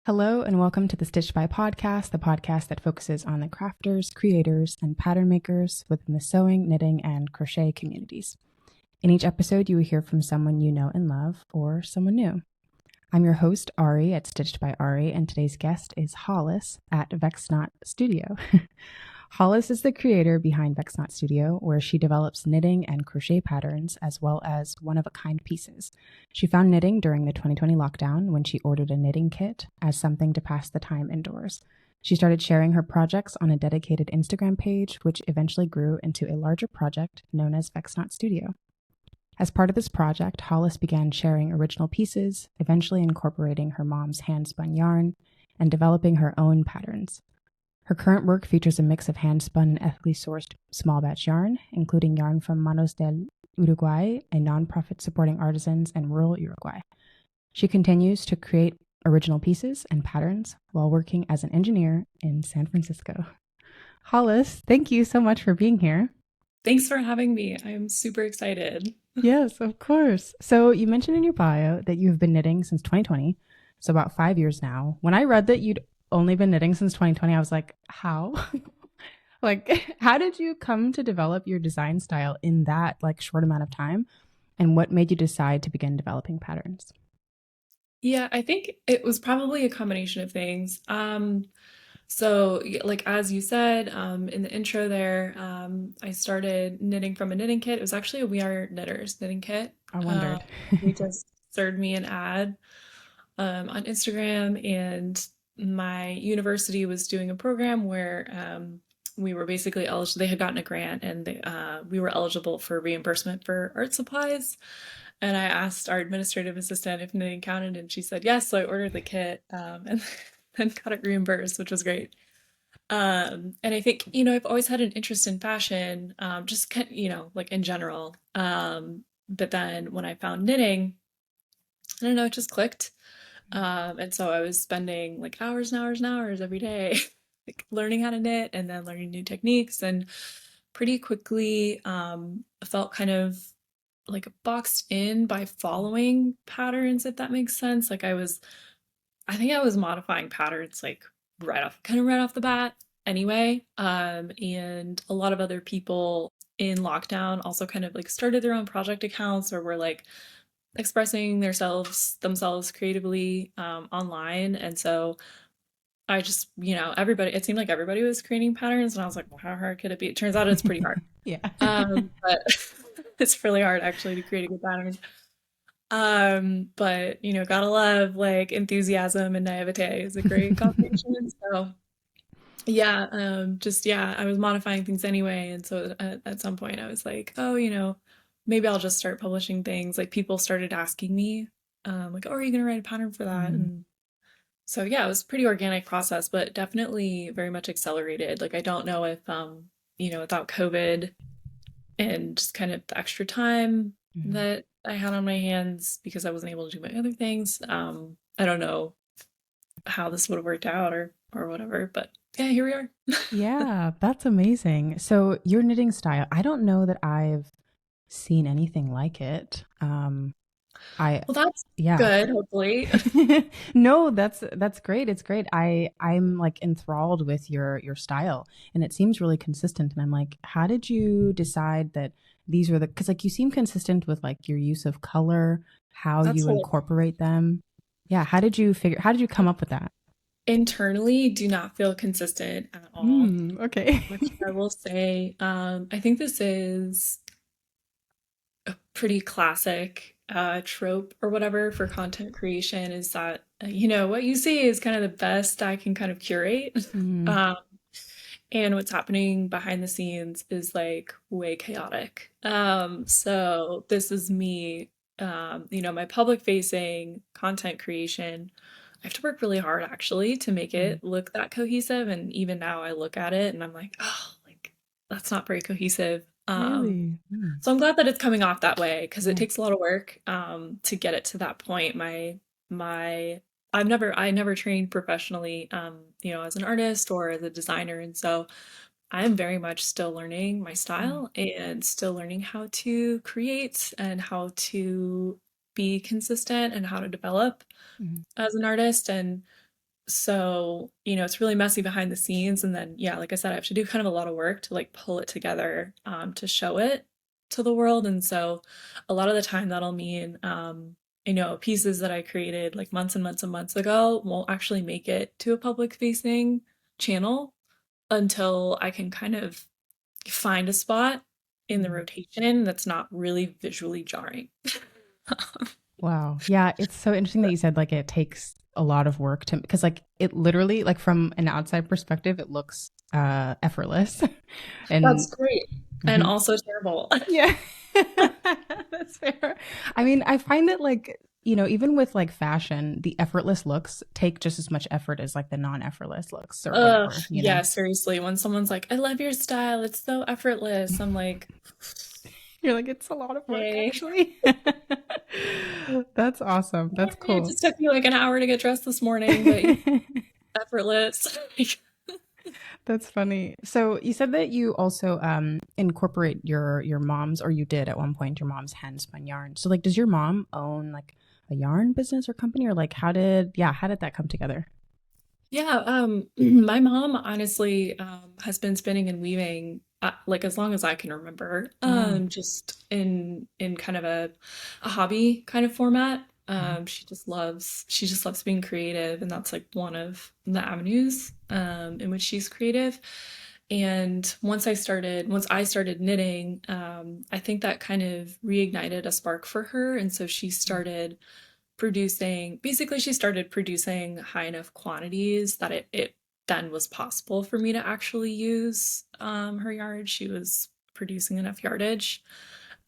Hello and welcome to the Stitched by podcast, the podcast that focuses on the crafters, creators, and pattern makers within the sewing, knitting, and crochet communities. In each episode, you will hear from someone you know and love, or someone new. I'm your host, Ari, at Stitched by Ari, and today's guest is Hollis at Vexnot Studio. Hollis is the creator behind Vexnot Studio, where she develops knitting and crochet patterns as well as one-of-a-kind pieces. She found knitting during the 2020 lockdown when she ordered a knitting kit as something to pass the time indoors. She started sharing her projects on a dedicated Instagram page, which eventually grew into a larger project known as Vexnot Studio. As part of this project, Hollis began sharing original pieces, eventually incorporating her mom's hand-spun yarn and developing her own patterns. Her current work features a mix of hand-spun and ethically sourced small batch yarn, including yarn from Manos Del Uruguay, a nonprofit supporting artisans in rural Uruguay. She continues to create original pieces and patterns while working as an engineer in San Francisco. Hollis, thank you so much for being here. Thanks for having me. I'm super excited. Yes, of course. So you mentioned in your bio that you've been knitting since 2020, so about 5 years now. When I read that you'd only been knitting since 2020, I was like, how? How did you come to develop your design style in that short amount of time? And what made you decide to begin developing patterns? Yeah, I think it was probably a combination of things. As you said, in the intro there, I started knitting from a knitting kit. It was actually a We Are Knitters knitting kit. I wondered. They just served me an ad on Instagram, and my university was doing a program where we were basically eligible. They had gotten a grant, and we were eligible for reimbursement for art supplies. And I asked our administrative assistant if knitting counted, and she said yes. So I ordered the kit and then got it reimbursed, which was great. And I think, I've always had an interest in fashion, just kind like in general. But then when I found knitting, I don't know, it just clicked. And so I was spending like hours and hours and hours every day, like learning how to knit and then learning new techniques. And pretty quickly, felt kind of like boxed in by following patterns, if that makes sense. I think I was modifying patterns like right off the bat anyway. And a lot of other people in lockdown also kind of like started their own project accounts or were like expressing themselves creatively online. And so I just, it seemed like everybody was creating patterns, and I was like, well, how hard could it be? It turns out it's pretty hard. Yeah. But it's really hard actually to create a good pattern. But gotta love like enthusiasm and naivete is a great combination. So yeah, I was modifying things anyway. And so at some point I was like, oh, maybe I'll just start publishing things. Like people started asking me, like, oh, are you gonna write a pattern for that? Mm-hmm. And so yeah, it was a pretty organic process, but definitely very much accelerated. Like I don't know if without COVID and just kind of the extra time Mm-hmm. that I had on my hands because I wasn't able to do my other things. I don't know how this would have worked out or whatever, but yeah, here we are. Yeah, that's amazing. So your knitting style, I don't know that I've seen anything like it. I Well, that's yeah. good, hopefully. No, that's great. It's great. I'm like enthralled with your style, and it seems really consistent. And I'm like, how did you decide that these were because like you seem consistent with like your use of color, how That's you hilarious. incorporate them. Yeah, how did you come up with that? Internally do not feel consistent at all, Okay. which I will say. I think this is a pretty classic trope or whatever for content creation is that what you see is kind of the best I can kind of curate. Mm, um, and what's happening behind the scenes is like way chaotic. So this is me, my public facing content creation. I have to work really hard actually to make mm, it look that cohesive. And even now I look at it and I'm like, oh, like that's not very cohesive. really? Mm, So I'm glad that it's coming off that way because it yeah. takes a lot of work to get it to that point. My I never trained professionally as an artist or as a designer, and so I'm very much still learning my Mm, style and still learning how to create and how to be consistent and how to develop mm, as an artist. And So, it's really messy behind the scenes. And then, yeah, like I said, I have to do kind of a lot of work to like pull it together to show it to the world. And so a lot of the time that'll mean, pieces that I created like months and months and months ago won't actually make it to a public facing channel until I can kind of find a spot in the Mm. rotation that's not really visually jarring. Wow. Yeah, it's so interesting that you said like it takes a lot of work to because like it literally like from an outside perspective it looks effortless. And That's great. And mhm. also terrible. Yeah. That's fair. I mean, I find that like, even with like fashion, the effortless looks take just as much effort as like the non-effortless looks or Ugh, whatever, yeah, seriously. When someone's like, I love your style, it's so effortless. I'm like, You're like, it's a lot of work okay. actually. That's awesome. That's It cool. just took me like an hour to get dressed this morning, but effortless. That's funny. So you said that you also incorporate your mom's, or you did at one point, your mom's hand spun yarn. So like, does your mom own like a yarn business or company, or like how did that come together? Yeah, my mom honestly has been spinning and weaving like as long as I can remember. Wow. Just in kind of a hobby kind of format. Mhm. She just loves being creative, and that's like one of the avenues in which she's creative. And once I started knitting, I think that kind of reignited a spark for her, and so she started producing high enough quantities that it then was possible for me to actually use her yard. She was producing enough yardage.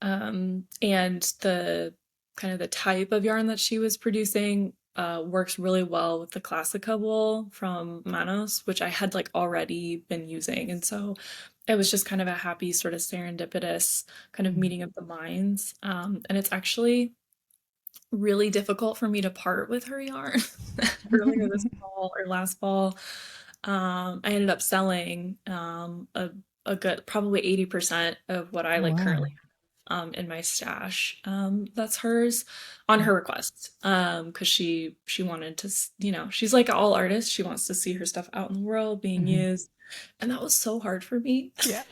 And the kind of the type of yarn that she was producing works really well with the Classica wool from Manos, which I had like already been using. And so it was just kind of a happy sort of serendipitous kind of Mhm. meeting of the minds. And it's actually really difficult for me to part with her yarn. Earlier this fall or last fall, I ended up selling a good probably 80% of what I Oh like wow. currently in my stash. That's hers on Mm. her request. Because she wanted to, she's like all artists. She wants to see her stuff out in the world being Mhm. used, and that was so hard for me. Yeah.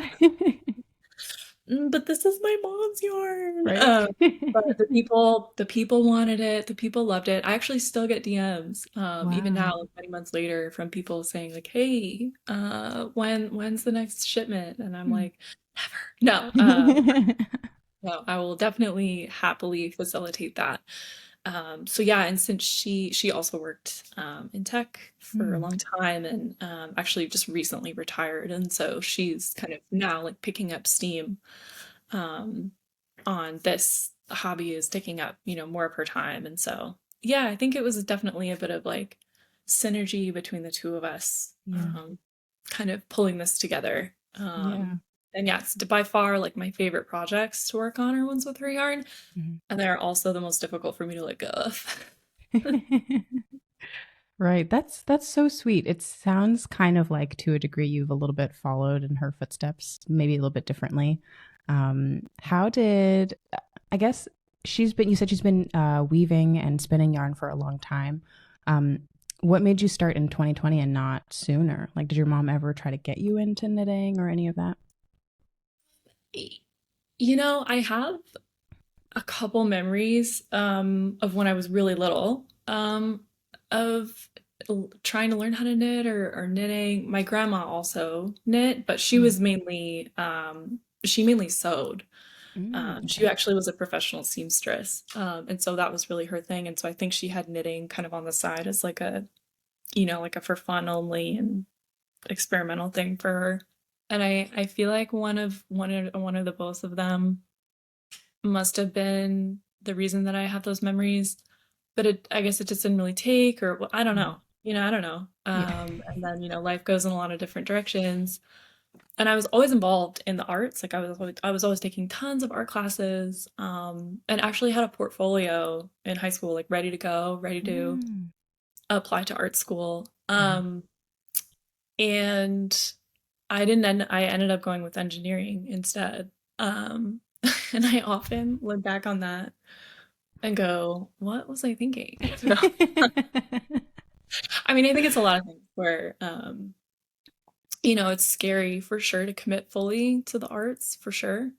But this is my mom's yarn. Right. But the people wanted it. The people loved it. I actually still get DMs, even Wow. now, like many months later, from people saying like, "Hey, when's the next shipment?" And I'm Mm. like, "Never." No, no, I will definitely happily facilitate that. So yeah, and since she also worked in tech for a Mm. long time, and actually just recently retired, and so she's kind of now like picking up steam um, on this hobby is taking up, more of her time. And so, yeah, I think it was definitely a bit of like synergy between the two of us, Yeah. kind of pulling this together. Yeah. And yeah, it's by far like my favorite projects to work on are ones with her yarn. Mhm. And they're also the most difficult for me to let go of. Right. That's so sweet. It sounds kind of like to a degree you've a little bit followed in her footsteps, maybe a little bit differently. How did I guess you said she's been weaving and spinning yarn for a long time. Um, what made you start in 2020 and not sooner? Like, did your mom ever try to get you into knitting or any of that? I have a couple memories of when I was really little of trying to learn how to knit or knitting. My grandma also knit, but Mm. she mainly sewed. She Okay. actually was a professional seamstress, and so that was really her thing. And so I think she had knitting kind of on the side as like like a for fun only and experimental thing for her. And I feel like one of the both of them must have been the reason that I have those memories, but I guess it just didn't really take, or I don't Mhm. know. I don't know. Yeah. And then, life goes in a lot of different directions. And I was always involved in the arts. Like I was always taking tons of art classes, and actually had a portfolio in high school, like ready to go, ready to Mm. apply to art school. Mhm. And I ended up going with engineering instead. Um, and I often look back on that and go, "What was I thinking?" I mean, I think it's a lot of things where, it's scary for sure to commit fully to the arts for sure.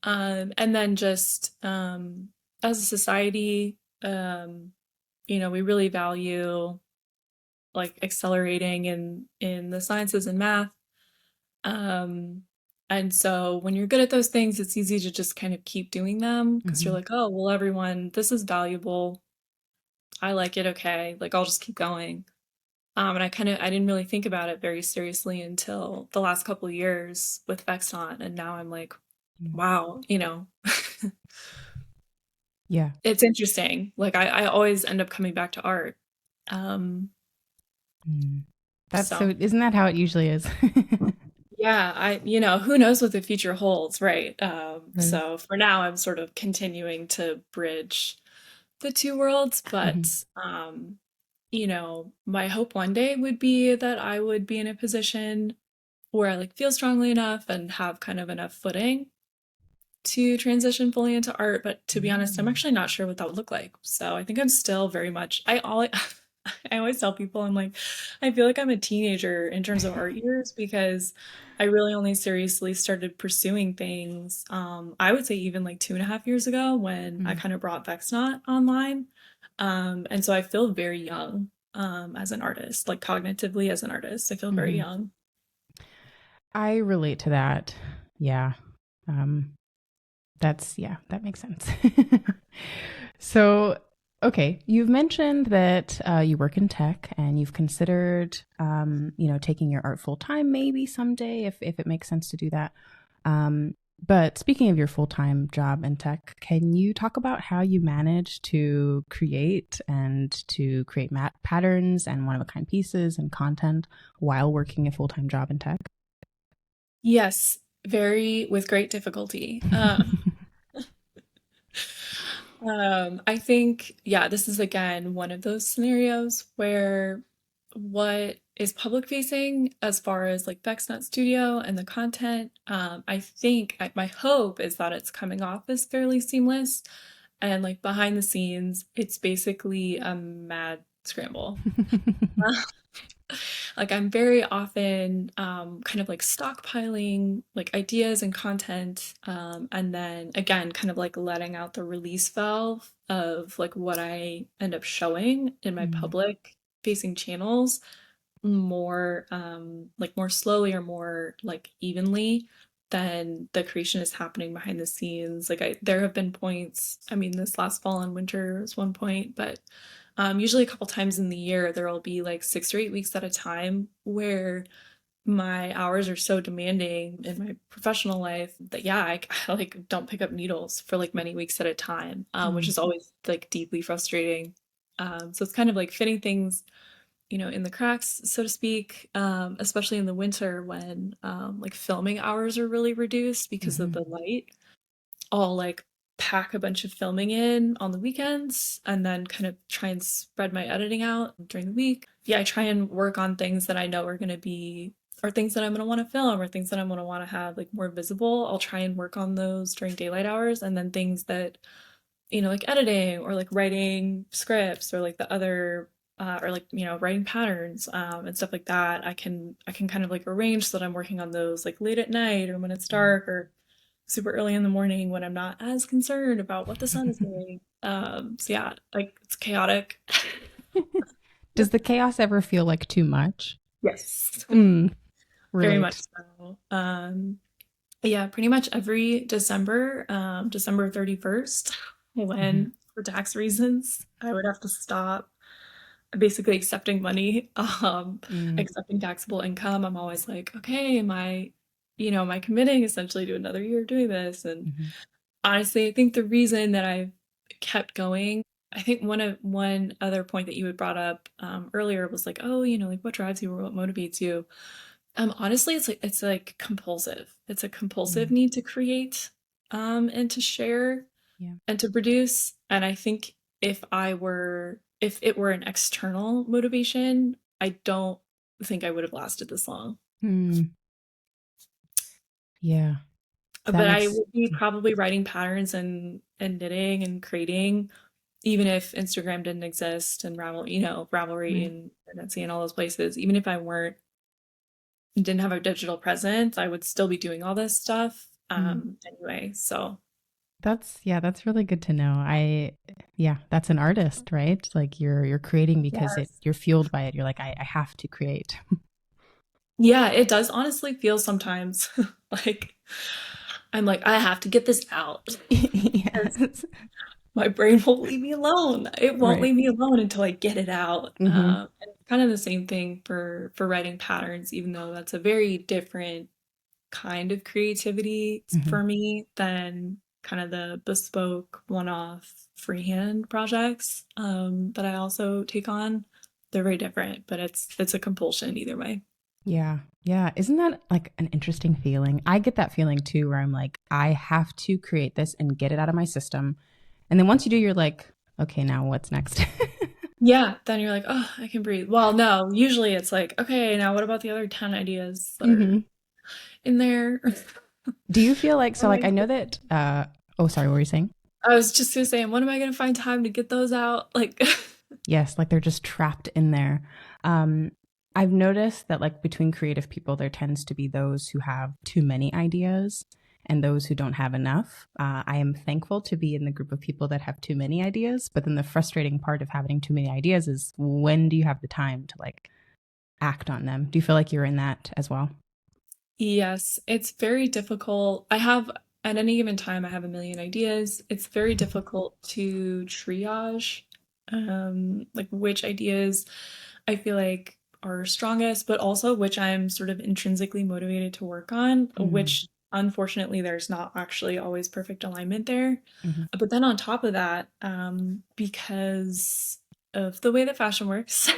And then just as a society, we really value like accelerating in the sciences and math. Um, and so when you're good at those things, it's easy to just kind of keep doing them because you're Hmm. like, oh, well, everyone, this is valuable. I like it. Okay. Like I'll just keep going. And I didn't really think about it very seriously until the last couple of years with Vexnot. And now I'm like, wow, Yeah. it's interesting. Like I always end up coming back to art. Um, Mm. That's so so, isn't that how it usually is? yeah, who knows what the future holds, right? Right. So for now, I'm sort of continuing to bridge the two worlds, Hmm. but my hope one day would be that I would be in a position where I like feel strongly enough and have kind of enough footing to transition fully into art. But to be honest, I'm Mm. actually not sure what that would look like. So I think I'm still very much I always tell people I'm like, I feel like I'm a teenager in terms of art years because I really only seriously started pursuing things. I would say even like 2.5 years ago when I Mm. kind of brought Vexnot online. And so I feel very young as an artist, like cognitively as an artist. I feel very Hmm. young. I relate to that. Yeah. Um, yeah, that makes sense. So, okay, you've mentioned that you work in tech and you've considered, taking your art full time maybe someday if it makes sense to do that. Um, but speaking of your full time job in tech, can you talk about how you manage to create mat patterns and one of a kind pieces and content while working a full time job in tech? Yes, very with great difficulty. I think, yeah, this is again one of those scenarios where what is public facing as far as like Vexnot Studio and the content, I think my hope is that it's coming off as fairly seamless and like behind the scenes, it's basically a mad scramble. Like I'm very often kind of like stockpiling like ideas and content, and then again kind of like letting out the release valve of like what I end up showing in my Mm. public facing channels more like more slowly or more like evenly than the creation is happening behind the scenes. Like there have been points, I mean this last fall and winter was one point, but usually a couple times in the year there will be like 6 or 8 weeks at a time where my hours are so demanding in my professional life that yeah, I like don't pick up needles for like many weeks at a time, which Mm. is always like deeply frustrating. So it's kind of like fitting things in the cracks, so to speak, especially in the winter when like filming hours are really reduced because of Hmm. the light. I'll like pack a bunch of filming in on the weekends and then kind of try and spread my editing out during the week. Yeah, I try and work on things that I know are going to be or things that I'm going to want to film or things that I'm going to want to have like more visible. I'll try and work on those during daylight hours and then things that like editing or like writing scripts or like the other or like writing patterns and stuff like that. I can kind of like arrange so that I'm working on those like late at night or when it's dark or super early in the morning when I'm not as concerned about what the sun is doing. So yeah, like it's chaotic. Does the chaos ever feel like too much? Yes. Mm, Very much relate. so. Yeah, pretty much every December, December 31st, Hmm. when for tax reasons, I would have to stop basically accepting money, Mm. accepting taxable income. I'm always like, okay, am I committing essentially to another year of doing this? And Hmm. honestly, I think the reason that I've kept going, I think one other point that you had brought up earlier was like, oh, like what drives you or what motivates you? Honestly, it's like compulsive. It's a compulsive Mm. need to create, and to share Yeah. and to produce. And I think if it were an external motivation, I don't think I would have lasted this long. Mm. Yeah. That But I makes. would be probably writing patterns and knitting and creating even if Instagram didn't exist and Ravelry Right. and Etsy and all those places, even if I didn't have a digital presence, I would still be doing all this stuff Mm. anyway. So That's really good to know. Yeah, that's an artist, right? Like you're creating because yes. you're fueled by it. You're like, I have to create. Yeah, it does honestly feel sometimes like I'm like, I have to get this out because Yes. my brain won't leave me alone. It won't Right. leave me alone until I get it out. Hmm. And it's kind of the same thing for writing patterns, even though that's a very different kind of creativity Hmm. for me than kind of the bespoke one-off freehand projects that I also take on. They're very different, but it's a compulsion either way. Yeah. Yeah. Isn't that like an interesting feeling? I get that feeling too, where I'm like, I have to create this and get it out of my system. And then once you do, you're like, okay, now what's next? Yeah, then you're like, oh, I can breathe. Well, no, usually it's like, okay, now what about the other 10 ideas that are Hmm. in there? Do you feel like, What so am like, I I know that, oh, sorry, what were you saying? I was just gonna say, when am I gonna find time to get those out? Like, Yes, like they're just trapped in there. Um, I've noticed that like between creative people, there tends to be those who have too many ideas and those who don't have enough. I am thankful to be in the group of people that have too many ideas, but then the frustrating part of having too many ideas is when do you have the time to like act on them? Do you feel like you're in that as well? yes, it's very difficult. I have, at any given time, I have a million ideas. It's very difficult to triage, like which ideas I feel like are strongest, but also which I'm sort of intrinsically motivated to work on, Mm-hmm. which unfortunately there's not actually always perfect alignment there. Mm-hmm. But then on top of that, because of the way that fashion works,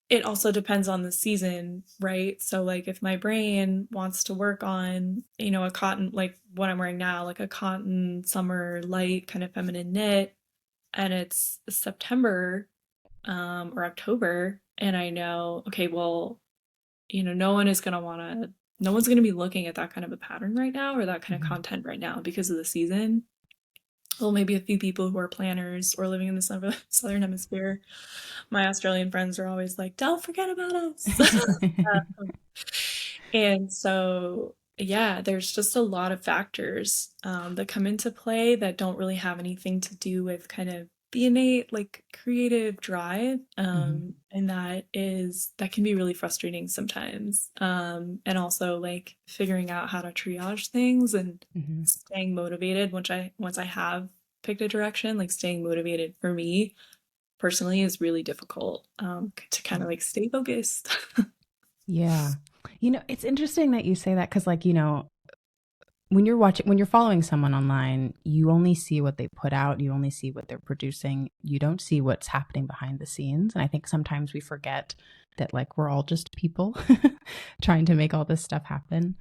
it also depends on the season, right? So like if my brain wants to work on, a cotton like what I'm wearing now, like a cotton summer light kind of feminine knit, and it's September or October, and I know, okay, well, no one's gonna be looking at that kind of a pattern right now or that kind of Mm-hmm. content right now because of the season. Well, maybe a few people who are planners or living in the southern hemisphere. My Australian friends are always like, "Don't forget about us." And so, yeah, there's just a lot of factors that come into play that don't really have anything to do with kind of the innate, like, creative drive. Mm-hmm. And that can be really frustrating sometimes. And also, like, figuring out how to triage things and Mm-hmm. staying motivated, once I have picked a direction, like, staying motivated for me personally is really difficult to kind of like stay focused. Yeah. It's interesting that you say that because, like, when you're following someone online, you only see what they put out, you only see what they're producing, you don't see what's happening behind the scenes. And I think sometimes we forget that, like, we're all just people trying to make all this stuff happen.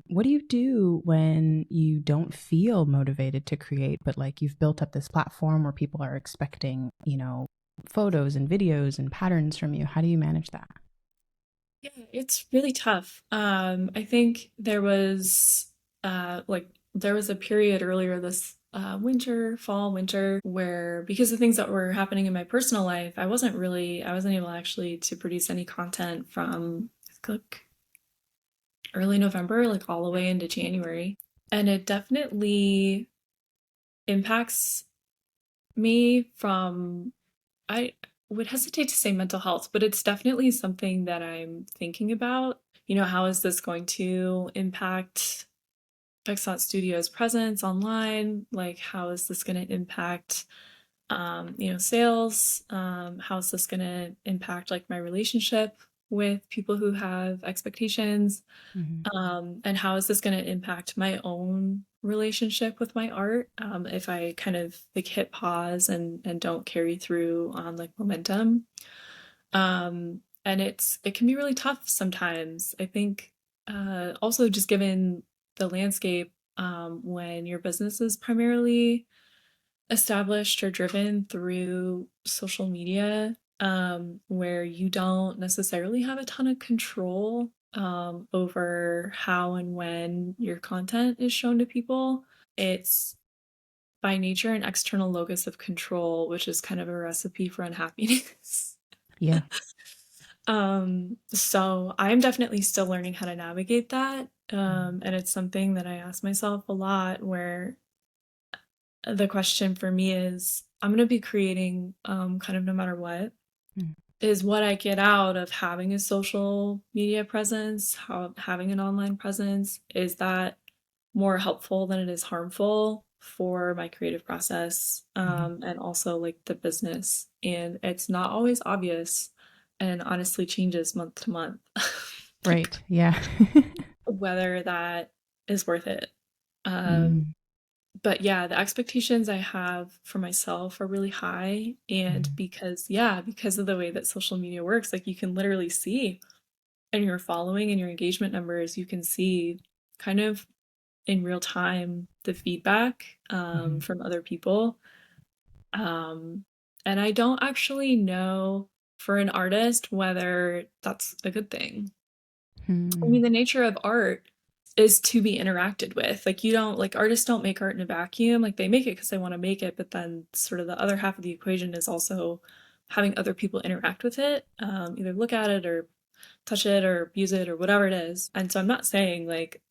What do you do when you don't feel motivated to create, but like you've built up this platform where people are expecting, photos and videos and patterns from you? How do you manage that? Yeah, it's really tough. I think there was a period earlier this fall, winter, where because of things that were happening in my personal life, I wasn't able actually to produce any content from like early November, like all the way into January. And it definitely impacts me from I would hesitate to say mental health, but it's definitely something that I'm thinking about. How is this going to impact Vexnot Studio's presence online? Like, how is this going to impact, sales? How is this going to impact like my relationship with people who have expectations? Hmm. And how is this going to impact my own relationship with my art if I kind of like hit pause and don't carry through on like momentum? And it can be really tough sometimes. I think also just given the landscape when your business is primarily established or driven through social media, where you don't necessarily have a ton of control over how and when your content is shown to people. It's by nature an external locus of control, which is kind of a recipe for unhappiness. Yeah. So I'm definitely still learning how to navigate that. And it's something that I ask myself a lot, where the question for me is, I'm going to be creating kind of no matter what. Mm. Is what I get out of having a social media presence, having an online presence, is that more helpful than it is harmful for my creative process, and also like the business? And it's not always obvious, and honestly changes month to month. Right. Yeah. Whether that is worth it. Um, Mm. but yeah, the expectations I have for myself are really high. And Mm. because of the way that social media works, like you can literally see in your following and your engagement numbers, you can see kind of in real time the feedback Mhm. from other people. Um, and I don't actually know for an artist whether that's a good thing. I mean, Hmm. the nature of art is to be interacted with. Like, you don't, like, artists don't make art in a vacuum. Like, they make it because they want to make it, but then sort of the other half of the equation is also having other people interact with it, either look at it or touch it or use it or whatever it is. And so I'm not saying like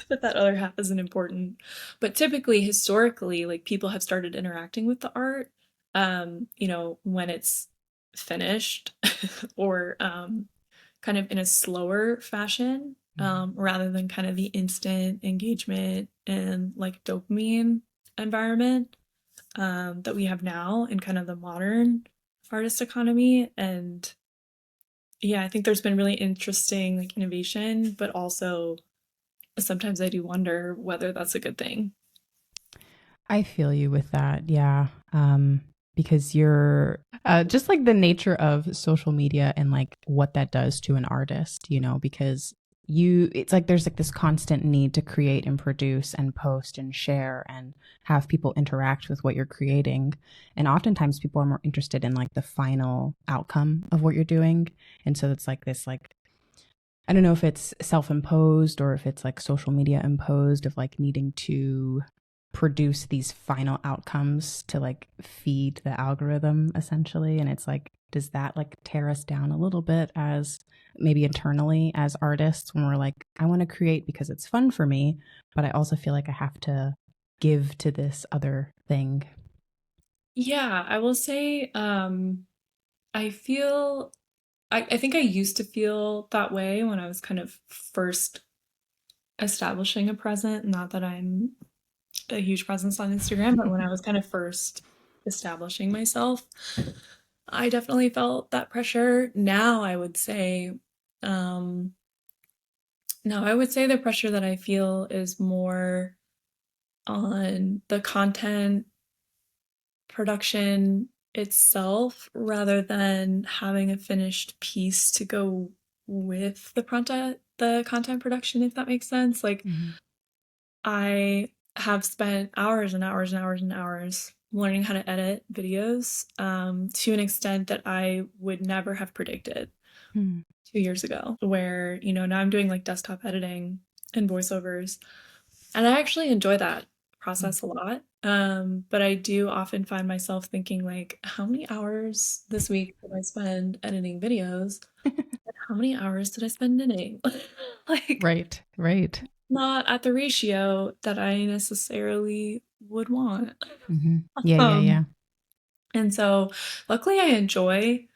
that other half isn't important, but typically, historically, like people have started interacting with the art, when it's finished or kind of in a slower fashion, rather than kind of the instant engagement and like dopamine environment that we have now in kind of the modern artist economy. And yeah, I think there's been really interesting like innovation, but also sometimes I do wonder whether that's a good thing. I feel you with that. Yeah. Because you're just like the nature of social media and like what that does to an artist, because it's like there's like this constant need to create and produce and post and share and have people interact with what you're creating. And oftentimes people are more interested in like the final outcome of what you're doing. And so it's like this, like, I don't know if it's self imposed or if it's like social media imposed of like needing to produce these final outcomes to like feed the algorithm essentially. And it's like, does that like tear us down a little bit as maybe internally as artists when we're like, I want to create because it's fun for me, but I also feel like I have to give to this other thing? Yeah, I will say, I feel, I think I used to feel that way when I was kind of first establishing a presence. Not that I'm a huge presence on Instagram, but when I was kind of first establishing myself, I definitely felt that pressure. Um, Now I would say the pressure that I feel is more on the content production itself rather than having a finished piece to go with the content production, if that makes sense. Like, Mhm. I have spent hours and hours and hours and hours learning how to edit videos, to an extent that I would never have predicted Hmm. 2 years ago, where, now I'm doing like desktop editing and voiceovers. And I actually enjoy that process a lot. But I do often find myself thinking like, how many hours this week did I spend editing videos? And how many hours did I spend knitting? Like, Right, right. not at the ratio that I necessarily would want. Hmm. Yeah, yeah, Um, yeah. and so luckily I enjoy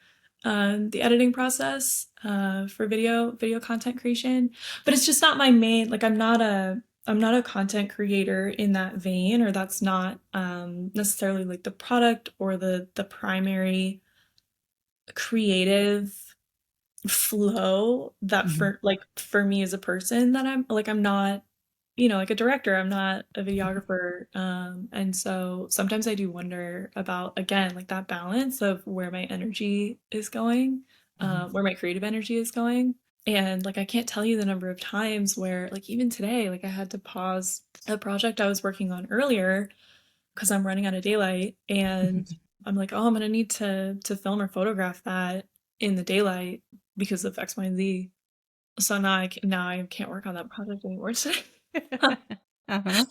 the editing process for video content creation, but it's just not my main, like I'm not a content creator in that vein, or that's not necessarily like the product or the primary creative flow that Hmm. for me as a person, that I'm not, like a director, I'm not a videographer. And so sometimes I do wonder about, again, like that balance of where my energy is going, Hmm. where my creative energy is going. And like I can't tell you the number of times where, like, even today, like I had to pause a project I was working on earlier because I'm running out of daylight, and I'm like, oh, I'm gonna need to film or photograph that in the daylight because of X, Y, and Z. So now I can't work on that project anymore today. Uh-huh.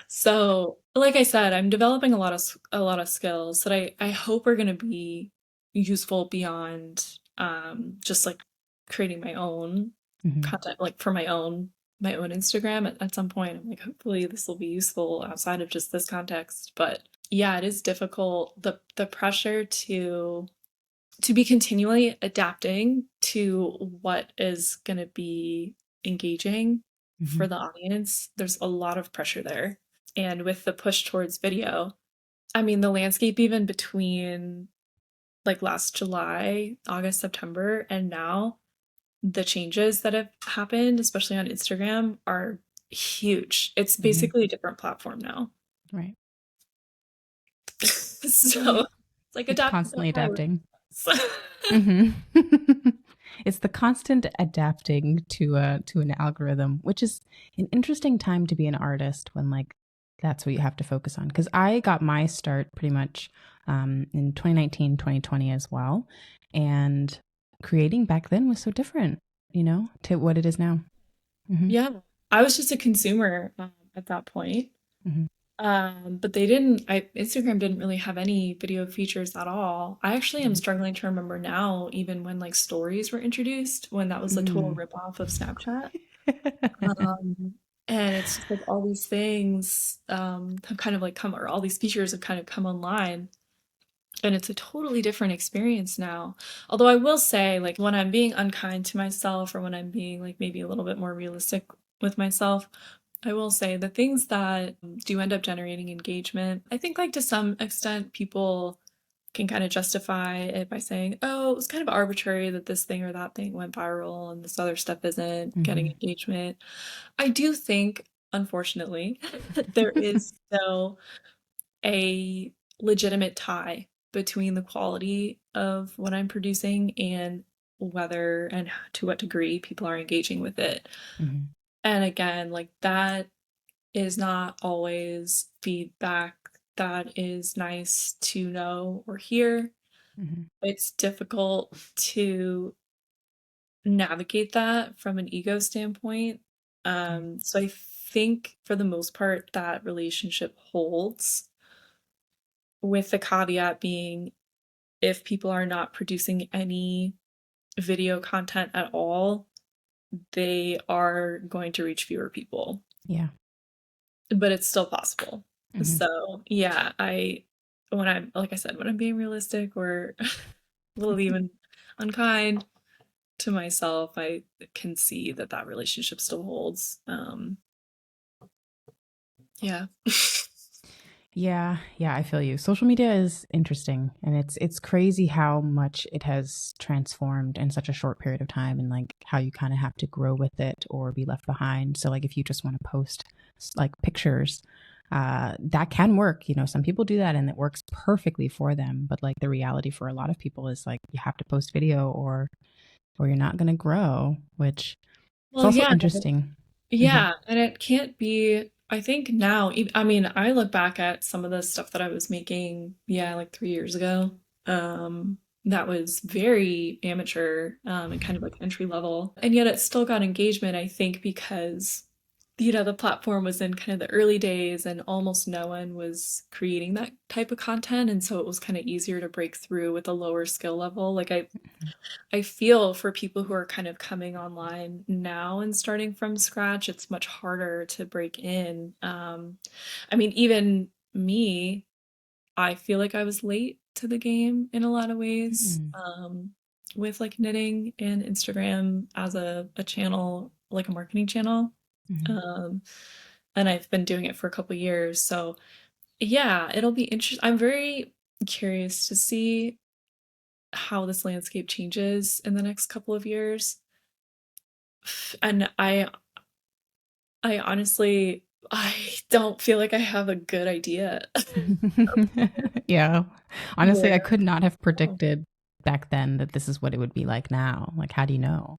So, like I said, I'm developing a lot of skills that I hope are going to be useful beyond just like creating my own Hmm. content, like for my own Instagram at some point. I'm like, hopefully this will be useful outside of just this context. But yeah, it is difficult. The pressure to be continually adapting to what is going to be engaging Hmm. for the audience. There's a lot of pressure there. And with the push towards video, I mean, the landscape even between like last July, August, September, and now, the changes that have happened, especially on Instagram, are huge. It's Hmm. basically a different platform now. Right. So it's like It's adapt to constantly the times. adapting. Hmm. It's the constant adapting to an algorithm, which is an interesting time to be an artist when like that's what you have to focus on. Because I got my start pretty much in 2019, 2020 as well, and creating back then was so different, to what it is now. Hmm. Yeah. I was just a consumer at that point. Hmm. But Instagram didn't really have any video features at all. I actually am struggling to remember now, even when like stories were introduced, when that was a total Mm. ripoff of Snapchat. Um, and it's just like all these things have kind of like come, or all these features have kind of come online. And it's a totally different experience now. Although I will say, like, when I'm being unkind to myself or when I'm being like maybe a little bit more realistic with myself, I will say the things that do end up generating engagement, I think, like, to some extent, people can kind of justify it by saying, oh, it was kind of arbitrary that this thing or that thing went viral and this other stuff isn't getting Hmm. engagement. I do think, unfortunately, that there is still a legitimate tie between the quality of what I'm producing and whether and to what degree people are engaging with it. Hmm. And again, like, that is not always feedback that is nice to know or hear. Hmm. It's difficult to navigate that from an ego standpoint. So I think for the most part that relationship holds, with the caveat being, if people are not producing any video content at all, they are going to reach fewer people, Yeah. but it's still possible. Hmm. So, yeah, when I'm, like I said, when I'm being realistic or a little even unkind to myself, I can see that that relationship still holds. Yeah. Yeah, yeah, I feel you. Social media is interesting, and it's crazy how much it has transformed in such a short period of time, and like how you kind of have to grow with it or be left behind. So like if you just want to post like pictures, that can work. Some people do that and it works perfectly for them, but like the reality for a lot of people is like you have to post video or you're not going to grow, which is Well, also yeah. interesting. Hmm. Yeah, and it can't be, I think now, I mean, I look back at some of the stuff that I was making, yeah, like 3 years ago. That was very amateur, and kind of like entry level. And yet it still got engagement, I think, because, the platform was in kind of the early days and almost no one was creating that type of content. And so it was kind of easier to break through with a lower skill level. Like, I feel for people who are kind of coming online now and starting from scratch, it's much harder to break in. I mean, even me, I feel like I was late to the game in a lot of ways, Hmm. with like knitting and Instagram as a channel, like a marketing channel. Hmm. Um, and I've been doing it for a couple years. So yeah, it'll be interesting. I'm very curious to see how this landscape changes in the next couple of years. And I honestly, I don't feel like I have a good idea. Yeah. Honestly, I Where could not have predicted back then that this is what it would be like now. Like, how do you know?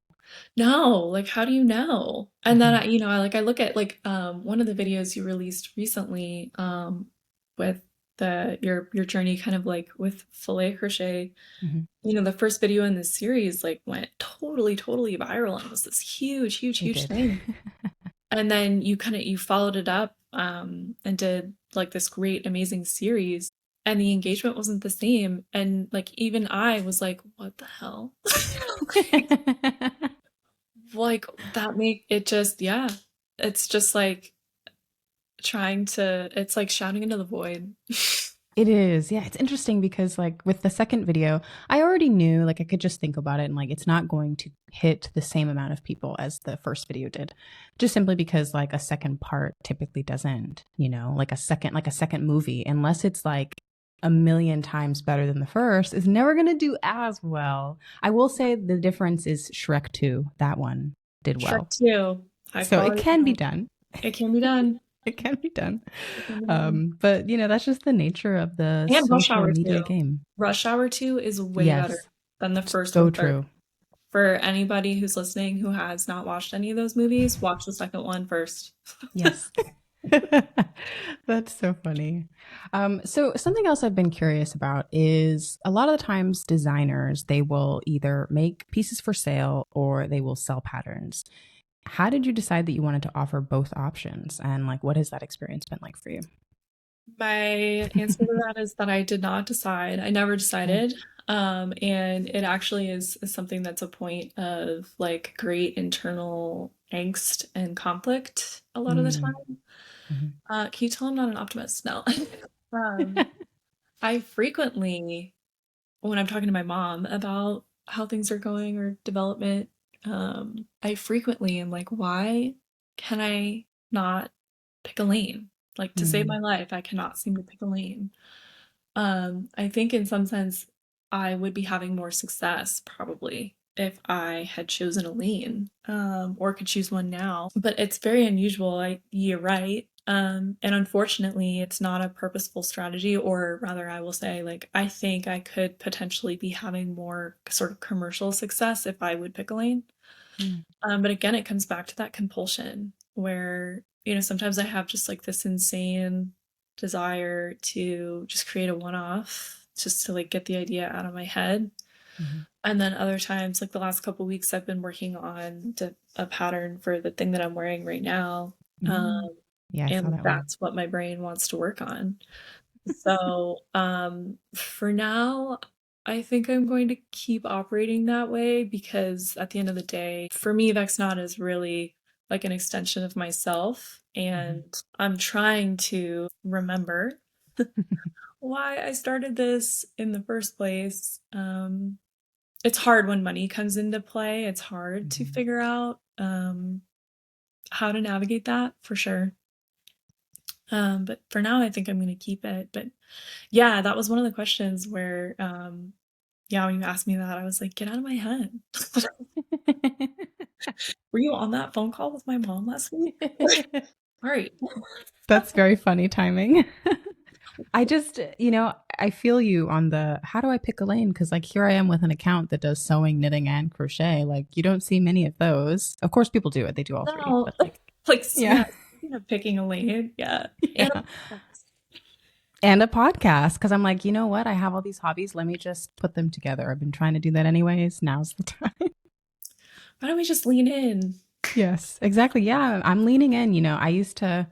No, like, how do you know? And then Hmm. I look at like one of the videos you released recently, with your journey kind of like with filet crochet. Hmm. The first video in this series like went totally, totally viral and was this huge, huge, It huge did. thing. And then you followed it up and did like this great, amazing series, and the engagement wasn't the same. And like even I was like, what the hell? Like that make it just, yeah. It's just like it's like shouting into the void. It is. Yeah, it's interesting because like with the second video, I already knew like I could just think about it and like it's not going to hit the same amount of people as the first video did. Just simply because like a second part typically doesn't, like a second movie unless it's like a million times better than the first is never going to do as well. I will say the difference is Shrek 2. That one did Shrek well. 2, high So it quality can be film. done. It can be done. It can be done. It can be done. But that's just the nature of the And Rush social Hour media 2. game. Rush Hour 2 is way better Yes, than the first so one. For true. for anybody who's listening who has not watched any of those movies, watch the second one first. Yes. That's so funny. So something else I've been curious about is a lot of the times designers, they will either make pieces for sale or they will sell patterns. How did you decide that you wanted to offer both options? And like, what has that experience been like for you? My answer to that is that I did not decide. I never Okay. decided. And it actually is something that's a point of like great internal angst and conflict a lot of the Mm, time. mhm. Can you tell I'm not an optimist? No. Um, I frequently, when I'm talking to my mom about how things are going or development, I frequently am like, why can I not pick a lane? Like to save Mm, my life, I cannot seem to pick a lane. I think in some sense, I would be having more success probably if I had chosen a lane, or could choose one now. But it's very unusual. You're right. And unfortunately, it's not a purposeful strategy, or rather, I will say, like, I think I could potentially be having more sort of commercial success if I would pick a lane. mm, But again, it comes back to that compulsion where, sometimes I have just like this insane desire to just create a one off just to like get the idea out of my head. mhm. And then other times, like the last couple weeks, I've been working on a pattern for the thing that I'm wearing right now. Mm. Yeah, I saw And that one. that's what my brain wants to work on. So, for now, I think I'm going to keep operating that way because at the end of the day, for me, Vexnot is really like an extension of myself. Mhm. And I'm trying to remember why I started this in the first place. It's hard when money comes into play. It's hard to Mhm. figure out how to navigate that for sure. But for now, I think I'm going to keep it. But yeah, that was one of the questions where, yeah, when you asked me that, I was like, get out of my head. Were you on that phone call with my mom last week? All right. That's very funny timing. I just, I feel you on the how do I pick a lane? Because, like, here I am with an account that does sewing, knitting, and crochet. Like, you don't see many of those. Of course, people do it, they do all three. No, But, like, like, yeah. yeah, picking a lane. Yeah. And Yeah. And a podcast. Because I'm like, you know what? I have all these hobbies. Let me just put them together. I've been trying to do that anyways. Now's the time. why don't we just lean in? Yes, exactly. Yeah. I'm leaning in. I used to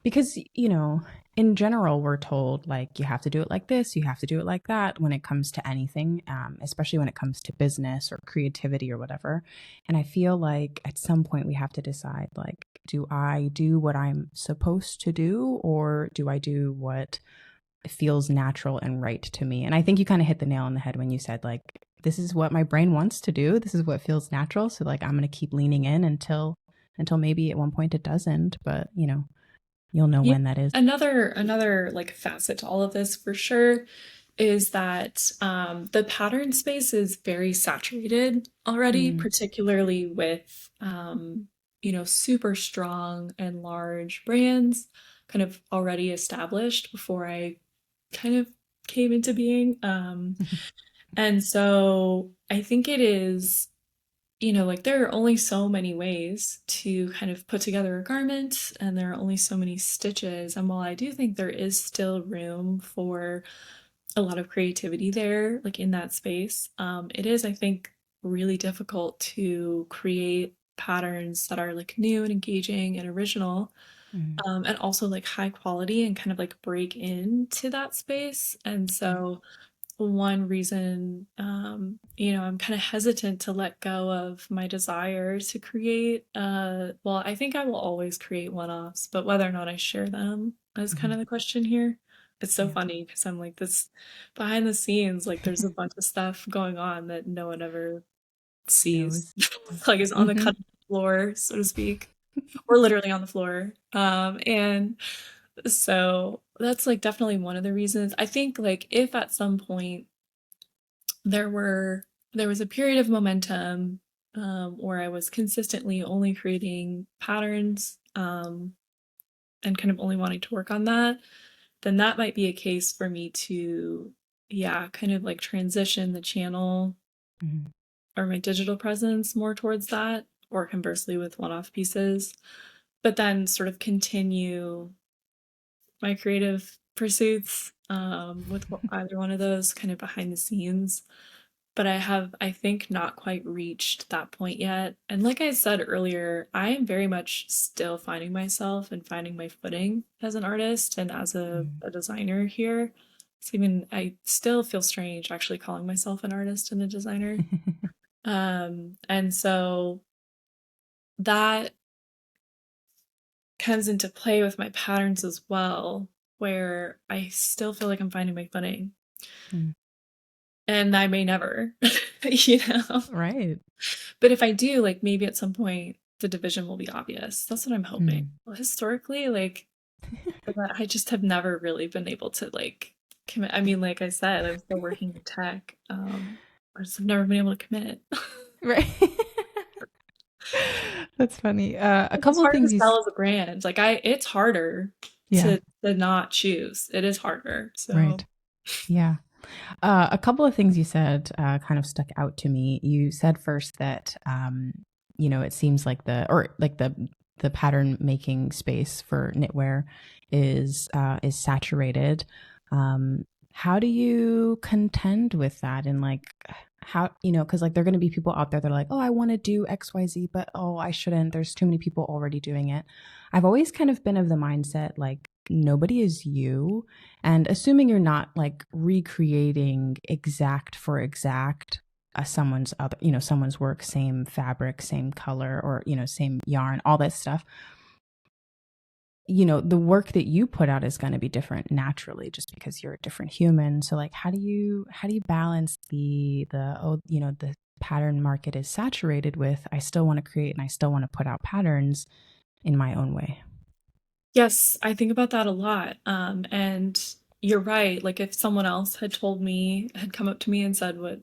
because, in general, we're told like you have to do it like this, you have to do it like that when it comes to anything, especially when it comes to business or creativity or whatever. And I feel like at some point we have to decide like, do I do what I'm supposed to do or do I do what feels natural and right to me? And I think you kind of hit the nail on the head when you said like, this is what my brain wants to do. This is what feels natural. So like, I'm going to keep leaning in until maybe at one point it doesn't, but you'll know Yeah. when that is. Another like facet to all of this for sure is that the pattern space is very saturated already, Mm, particularly with super strong and large brands kind of already established before I kind of came into being. And so I think it is, like there are only so many ways to kind of put together a garment, and there are only so many stitches. And while I do think there is still room for a lot of creativity there, like in that space, it is, I think, really difficult to create patterns that are like new and engaging and original, Mm. and also like high quality and kind of like break into that space. And Yeah. so one reason, I'm kind of hesitant to let go of my desire to create, well, I think I will always create one-offs, but whether or not I share them is kind Mhm. of the question here. It's so Yeah. funny because I'm like this behind the scenes, like there's a bunch of stuff going on that no one ever sees, Knows. like is on the Mhm. cutting floor, so to speak, or literally on the floor. And so that's like definitely one of the reasons. I think like if at some point there were there was a period of momentum, where I was consistently only creating patterns, and kind of only wanting to work on that, then that might be a case for me to, yeah, kind of like transition the channel Mhm. or my digital presence more towards that, or conversely with one-off pieces, but then sort of continue my creative pursuits, with either one of those kind of behind the scenes. But I have, I think, not quite reached that point yet. And like I said earlier, I am very much still finding myself and finding my footing as an artist and as Mhm. a designer here. So even I still feel strange actually calling myself an artist and a designer. And so that comes into play with my patterns as well, where I still feel like I'm finding my footing. Mm. And I may never, you know. Right. But if I do, like maybe at some point the division will be obvious. That's what I'm hoping. Mm. Well, historically, like but I just have never really been able to like commit. I mean, like I said, I'm still working in tech. I just have never been able to commit. Right. That's funny. A It's couple of hard to things sell as a brand. Like it's harder yeah, to not choose. It is harder. So right. Yeah. A couple of things you said kind of stuck out to me. You said first that it seems like the pattern making space for knitwear is saturated. How do you contend with that? And like how because like there are going to be people out there that are like, oh, I want to do XYZ, but oh, I shouldn't. There's too many people already doing it. I've always kind of been of the mindset like nobody is you, and assuming you're not like recreating exact for exact someone's work, same fabric, same color, or same yarn, all that stuff, the work that you put out is going to be different naturally just because you're a different human. So like how do you balance the pattern market is saturated with I still want to create and I still want to put out patterns in my own way? yes, I think about that a lot. And you're right. Like if someone else had come up to me and said what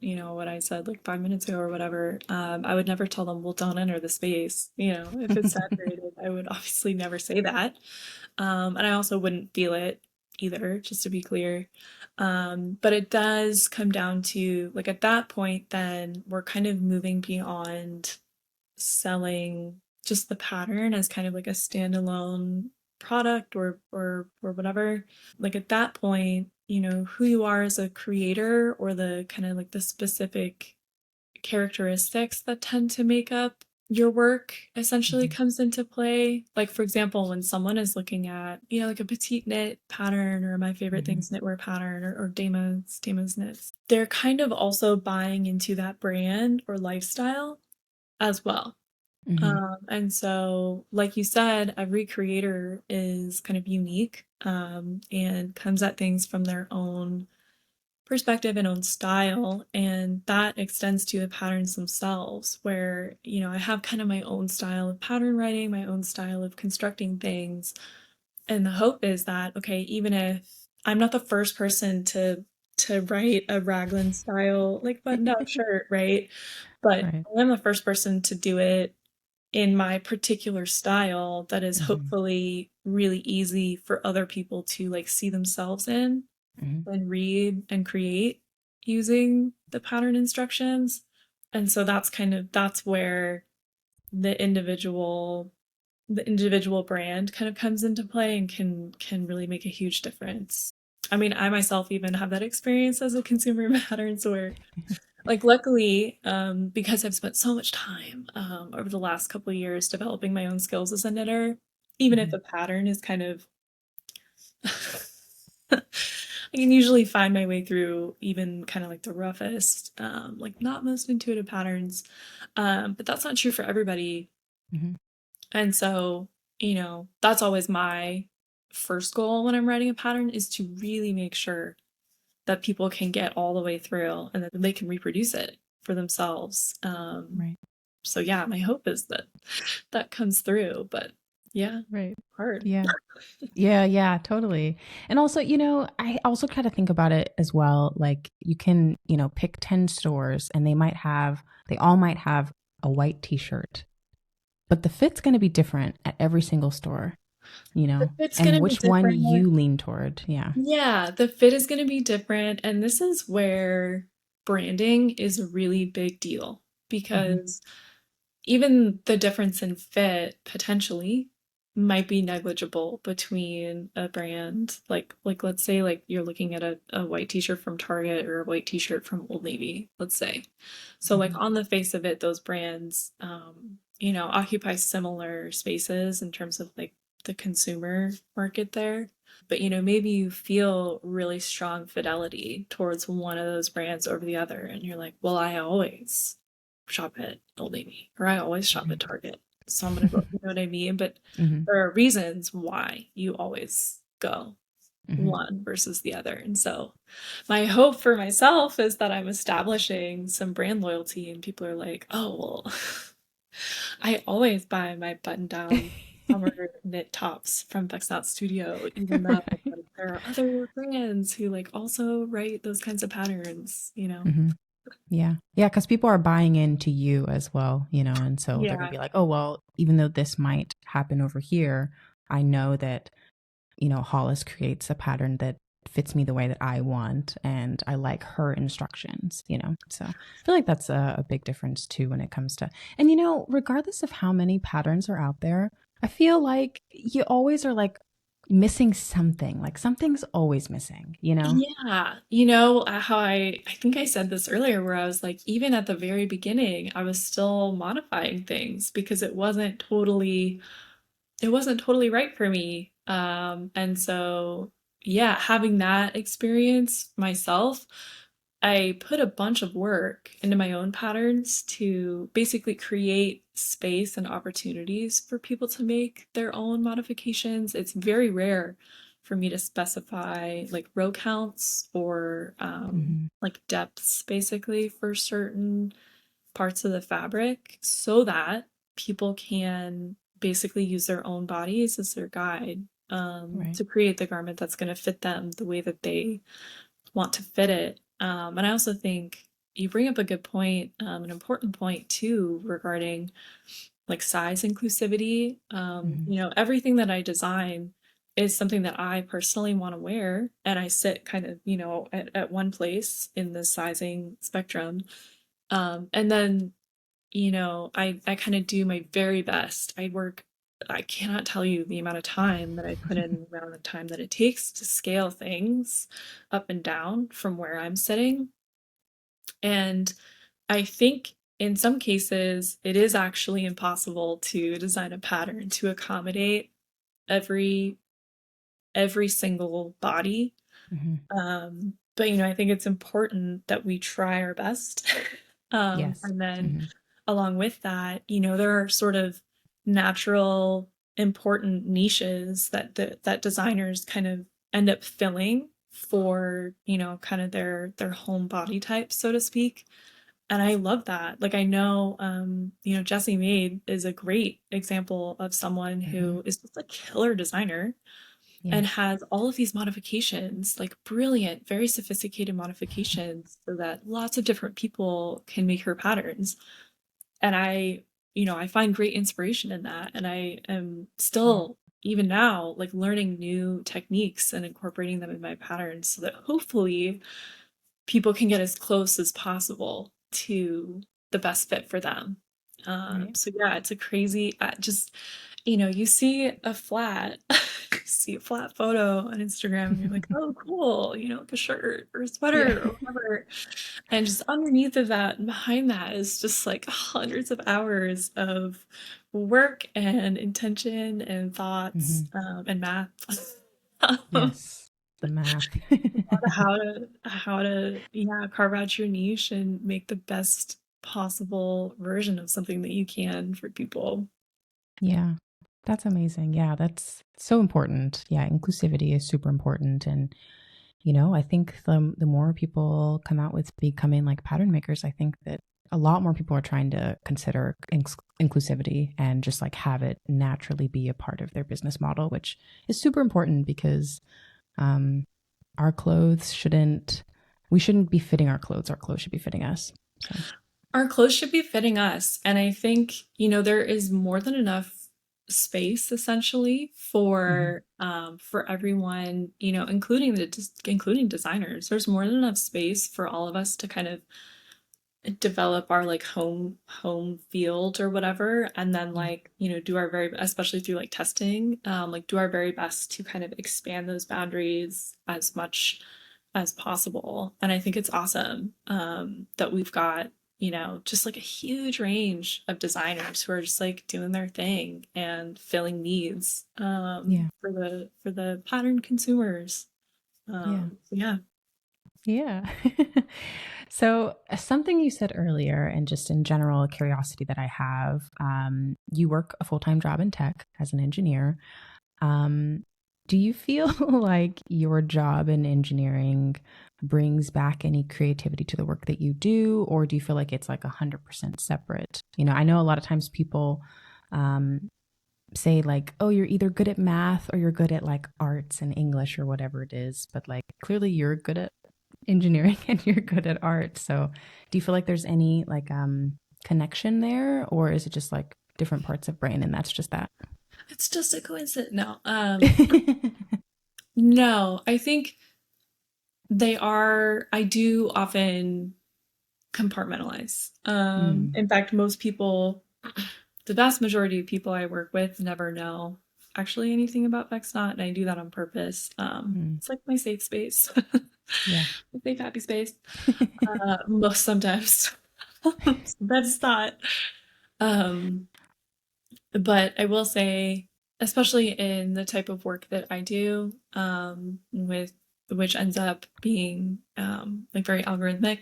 I said like 5 minutes ago or whatever, I would never tell them, well, don't enter the space. If it's saturated, I would obviously never say that. And I also wouldn't feel it either, just to be clear. But it does come down to like at that point, then we're kind of moving beyond selling just the pattern as kind of like a standalone product or whatever. Like at that point, who you are as a creator or the kind of like the specific characteristics that tend to make up your work essentially Mhm. comes into play. Like for example, when someone is looking at, like a petite knit pattern or my favorite Mhm. things knitwear pattern or Dama's knits, they're kind of also buying into that brand or lifestyle as well. Mhm. And so, like you said, every creator is kind of unique, and comes at things from their own perspective and own style. And that extends to the patterns themselves, where, I have kind of my own style of pattern writing, my own style of constructing things. And the hope is that, okay, even if I'm not the first person to write a raglan style like buttoned up shirt, right? But Right. I am the first person to do it in my particular style that is Mhm. hopefully really easy for other people to like see themselves in Mhm. and read and create using the pattern instructions. And so that's where the individual brand kind of comes into play and can really make a huge difference. I mean, I myself even have that experience as a consumer of patterns where Like, luckily, because I've spent so much time over the last couple of years developing my own skills as a knitter, even if Mhm. a pattern is kind of I can usually find my way through even kind of like the roughest, like not most intuitive patterns. But that's not true for everybody. Mhm. And so, that's always my first goal when I'm writing a pattern is to really make sure that people can get all the way through and that they can reproduce it for themselves. Right. So yeah, my hope is that that comes through, but yeah, Right. hard. Yeah. Yeah, yeah, totally. And also, I also kind of think about it as well. Like you can, pick 10 stores and they all might have a white t-shirt, but the fit's going to be different at every single store, It's and gonna be which one different. you lean toward. Yeah. Yeah, the fit is gonna be different, and this is where branding is a really big deal Hmm. because even the difference in fit potentially might be negligible between a brand like let's say like you're looking at a white t-shirt from Target or a white t-shirt from Old Navy, let's say. So like Hmm. on the face of it, those brands occupy similar spaces in terms of like the consumer market there. But maybe you feel really strong fidelity towards one of those brands over the other, and you're like, well, I always shop at Old Navy or I always shop at Target. So I'm gonna go, you know what I mean? But Hmm. there are reasons why you always go Hmm. one versus the other. And so my hope for myself is that I'm establishing some brand loyalty and people are like, oh, well, I always buy my button down summer knit tops from Vexnot Studio, even though Right. like, there are other brands who like also write those kinds of patterns. Hmm. Yeah. Yeah. Because people are buying into you as well, and so they're going to Yeah. be like, oh, well, even though this might happen over here, I know that, Hollis creates a pattern that fits me the way that I want, and I like her instructions. So I feel like that's a big difference too when it comes to, and, regardless of how many patterns are out there, I feel like you always are like missing something, like something's always missing. Yeah, how I think I said this earlier where I was like, even at the very beginning, I was still modifying things because it wasn't totally right for me. And so yeah, having that experience myself, I put a bunch of work into my own patterns to basically create space and opportunities for people to make their own modifications. It's very rare for me to specify like row counts or Hmm. like depths basically for certain parts of the fabric so that people can basically use their own bodies as their guide Right. to create the garment that's going to fit them the way that they want to fit it. And I also think you bring up a good point, an important point too, regarding like size inclusivity. Hmm. Everything that I design is something that I personally want to wear, and I sit kind of, at one place in the sizing spectrum. And then I kind of do my very best. I cannot tell you the amount of time that I put in, the amount of time that it takes to scale things up and down from where I'm sitting. And I think in some cases, it is actually impossible to design a pattern to accommodate every every single body. Hmm. But I think it's important that we try our best. Yes. And then Hmm. along with that, there are sort of natural important niches that designers kind of end up filling for, kind of their home body type, so to speak. And I love that. Like I know Jessie Maid is a great example of someone Hmm. who is just a killer designer Yeah. and has all of these modifications, like brilliant, very sophisticated modifications, so that lots of different people can make her patterns. And I find great inspiration in that. And I am Yeah. still, even now, like learning new techniques and incorporating them in my patterns so that hopefully people can get as close as possible to the best fit for them. Right. So yeah, it's a crazy, just, you see a flat, you see a flat photo on Instagram and you're like, oh, cool, like a shirt or a Yeah. sweater or whatever. And just underneath of that, and behind that is just like hundreds of hours of work and intention and thoughts Hmm. and math. Yes, the math. How to yeah, carve out your niche and make the best possible version of something that you can for people. Yeah, that's amazing. Yeah, that's so important. Yeah, inclusivity is super important. And, I think the more people come out with becoming like pattern makers, I think that a lot more people are trying to consider inclusivity and just like have it naturally be a part of their business model, which is super important because um, our clothes we shouldn't be fitting our clothes. Our clothes should be fitting us. So, Our clothes should be fitting us. And I think, there is more than enough space essentially mhm. for everyone, including designers. There's more than enough space for all of us to kind of develop our like home field or whatever, and then Yeah. like do our very, especially through like testing, like do our very best to kind of expand those boundaries as much as possible. And I think it's awesome that we've got just like a huge range of designers who are just like doing their thing and filling needs Yeah. for the pattern consumers. Yeah. So yeah. Yeah. So, something you said earlier, and just in general, a curiosity that I have, you work a full time job in tech as an engineer. Um, do you feel like your job in engineering brings back any creativity to the work that you do, or do you feel like it's like 100% separate? I know a lot of times people um, say like, oh, you're either good at math or you're good at like arts and English or whatever it is, but like clearly you're good at engineering and you're good at art. So do you feel like there's any like connection there, or is it just like different parts of brain and that's just that? It's just a coincidence. No. No, I think I do often compartmentalize. Mm, In fact, most people, the vast majority of people I work with never know actually anything about Vexnot, and I do that on purpose. mm, It's like my safe space, yeah. my safe, happy space. Most sometimes. That's not. Um, but I will say, especially in the type of work that I do, with which ends up being like very algorithmic,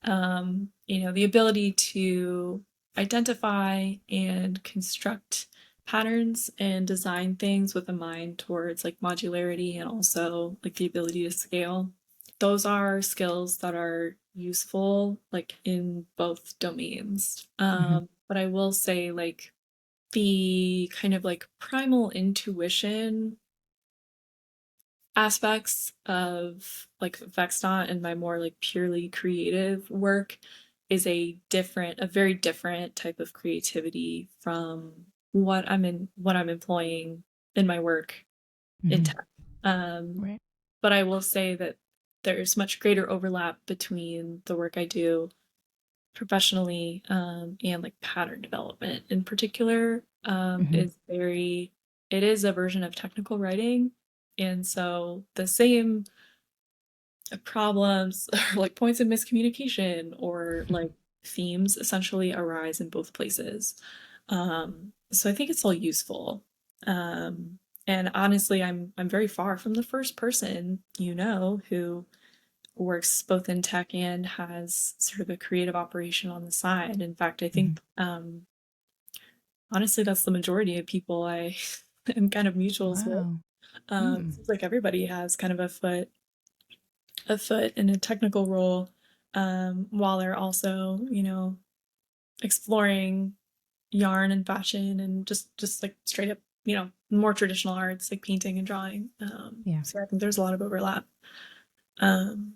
the ability to identify and construct patterns and design things with a mind towards like modularity and also like the ability to scale. Those are skills that are useful like in both domains. Hmm. But I will say like the kind of like primal intuition aspects of like Vexdot and my more like purely creative work is a very different type of creativity from what I'm employing in my work in Hmm. tech. Um, Right. but I will say that there's much greater overlap between the work I do professionally, and like pattern development in particular, Hmm. it is a version of technical writing. And so the same problems or like points of miscommunication or like themes essentially arise in both places. So I think it's all useful. Um, and honestly, I'm very far from the first person, who works both in tech and has sort of a creative operation on the side. In fact, I Hmm. think honestly that's the majority of people I am kind of mutuals with. Wow. It Mm. seems like everybody has kind of a foot in a technical role, while they're also, exploring yarn and fashion and just like straight up, more traditional arts like painting and drawing. Yeah. So I think there's a lot of overlap, um,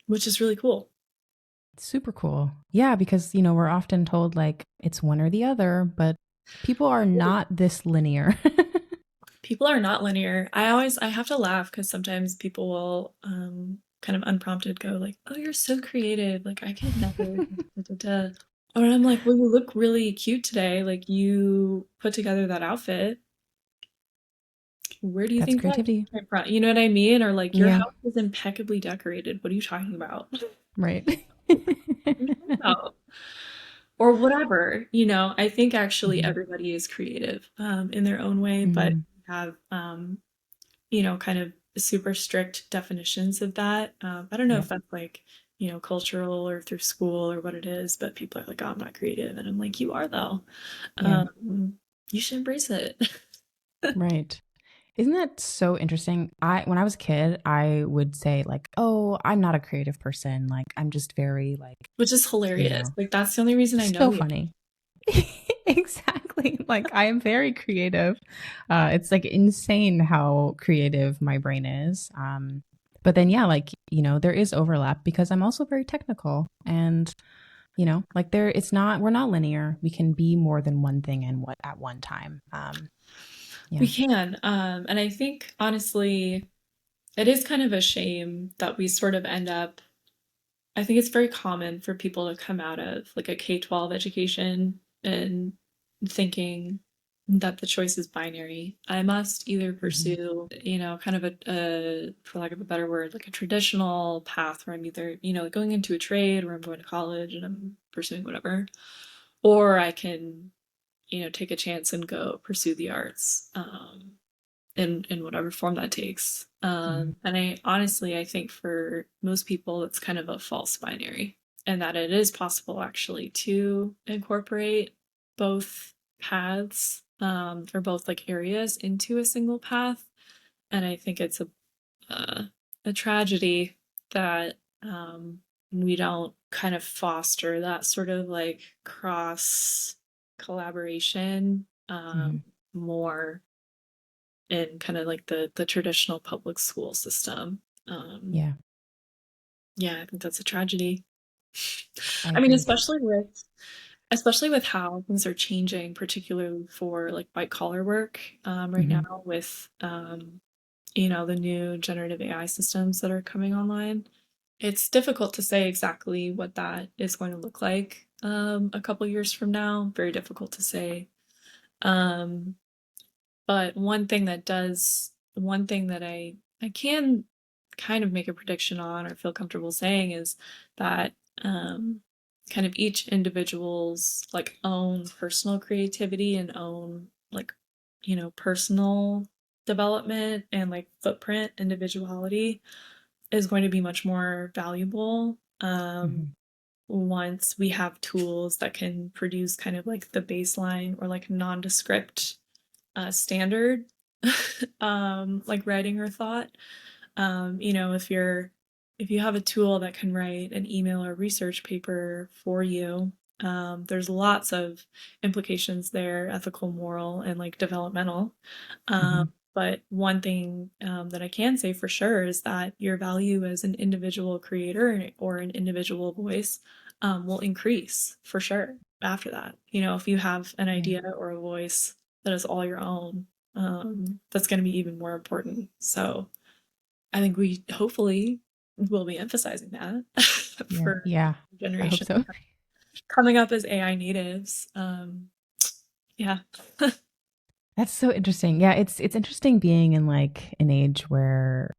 which is really cool. Super cool. Yeah, because we're often told like it's one or the other, but people are not this linear. People are not linear. I have to laugh because sometimes people will kind of unprompted go like, "Oh, you're so creative. Like I could never." Da, da, da. And I'm like, "Well, you look really cute today. Like you put together that outfit. Where do you That's think that creativity. came from?" You know what I mean? Or like, "Your Yeah. house is impeccably decorated. What are you talking about?" Right. or whatever, I think actually everybody is creative in their own way, but Mm-hmm. have kind of super strict definitions of that. I don't know Yep. if that's like, cultural or through school or what it is, but people are like, oh, I'm not creative. And I'm like, you are though. Yeah. You should embrace it. Right. Isn't that so interesting? When I was a kid, I would say like, "Oh, I'm not a creative person. Like, I'm just very like, Which is you hilarious. know, Like that's the only reason I know so you. funny." Exactly. Like, I am very creative. It's like insane how creative my brain is. But then, yeah, like, there is overlap because I'm also very technical. And, like we're not linear. We can be more than one thing and what at one time. We Yeah. can. And I think honestly, it is kind of a shame that we sort of end up, I think it's very common for people to come out of like a K-12 education and thinking that the choice is binary. I must either Hmm. pursue, kind of for lack of a better word, like a traditional path where I'm either, going into a trade or I'm going to college and I'm pursuing whatever, or I can, take a chance and go pursue the arts. In whatever form that takes. Hmm. And I think for most people, it's kind of a false binary, and that it is possible actually to incorporate both paths or both like areas into a single path. And I think it's a tragedy that we don't kind of foster that sort of like cross collaboration Hmm. more in kind of like the traditional public school system. Um, Yeah, yeah, I think that's a tragedy. I I mean, agree. especially with how things are changing, particularly for like white collar work right Hmm. now with the new generative AI systems that are coming online. It's difficult to say exactly what that is going to look like a couple years from now. Very difficult to say. Um, But one thing that I can kind of make a prediction on or feel comfortable saying is that um, kind of each individual's like own personal creativity and own like personal development and like footprint individuality is going to be much more valuable Hmm. once we have tools that can produce kind of like the baseline or like nondescript standard like writing or thought. If you have a tool that can write an email or research paper for you, there's lots of implications there, ethical, moral, and like developmental. Hmm. But one thing that I can say for sure is that your value as an individual creator or an individual voice will increase for sure after that. If you have an Yeah. idea or a voice that is all your own, that's going to be even more important. So I think we hopefully will be emphasizing that Yeah. for Yeah. I hope generation so. coming up as AI natives. Yeah. That's so interesting. Yeah, it's interesting being in like an age where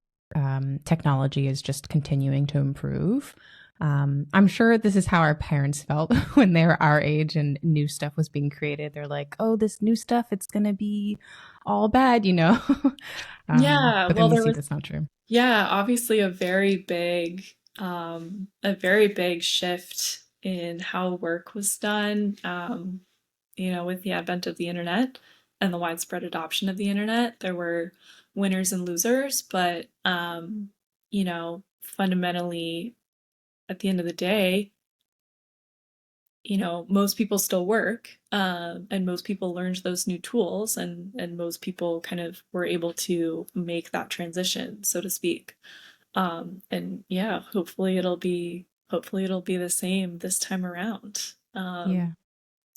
technology is just continuing to improve. I'm sure this is how our parents felt when they were our age and new stuff was being created. They're like, "Oh, this new stuff, it's gonna be all bad," you know. Yeah. But Well, then we there see was, that's not true. yeah, obviously a very big shift in how work was done, with the advent of the internet and the widespread adoption of the internet. There were winners and losers, but, fundamentally, at the end of the day, most people still work, and most people learned those new tools, and most people kind of were able to make that transition, so to speak. And yeah, hopefully it'll be the same this time around. Yeah,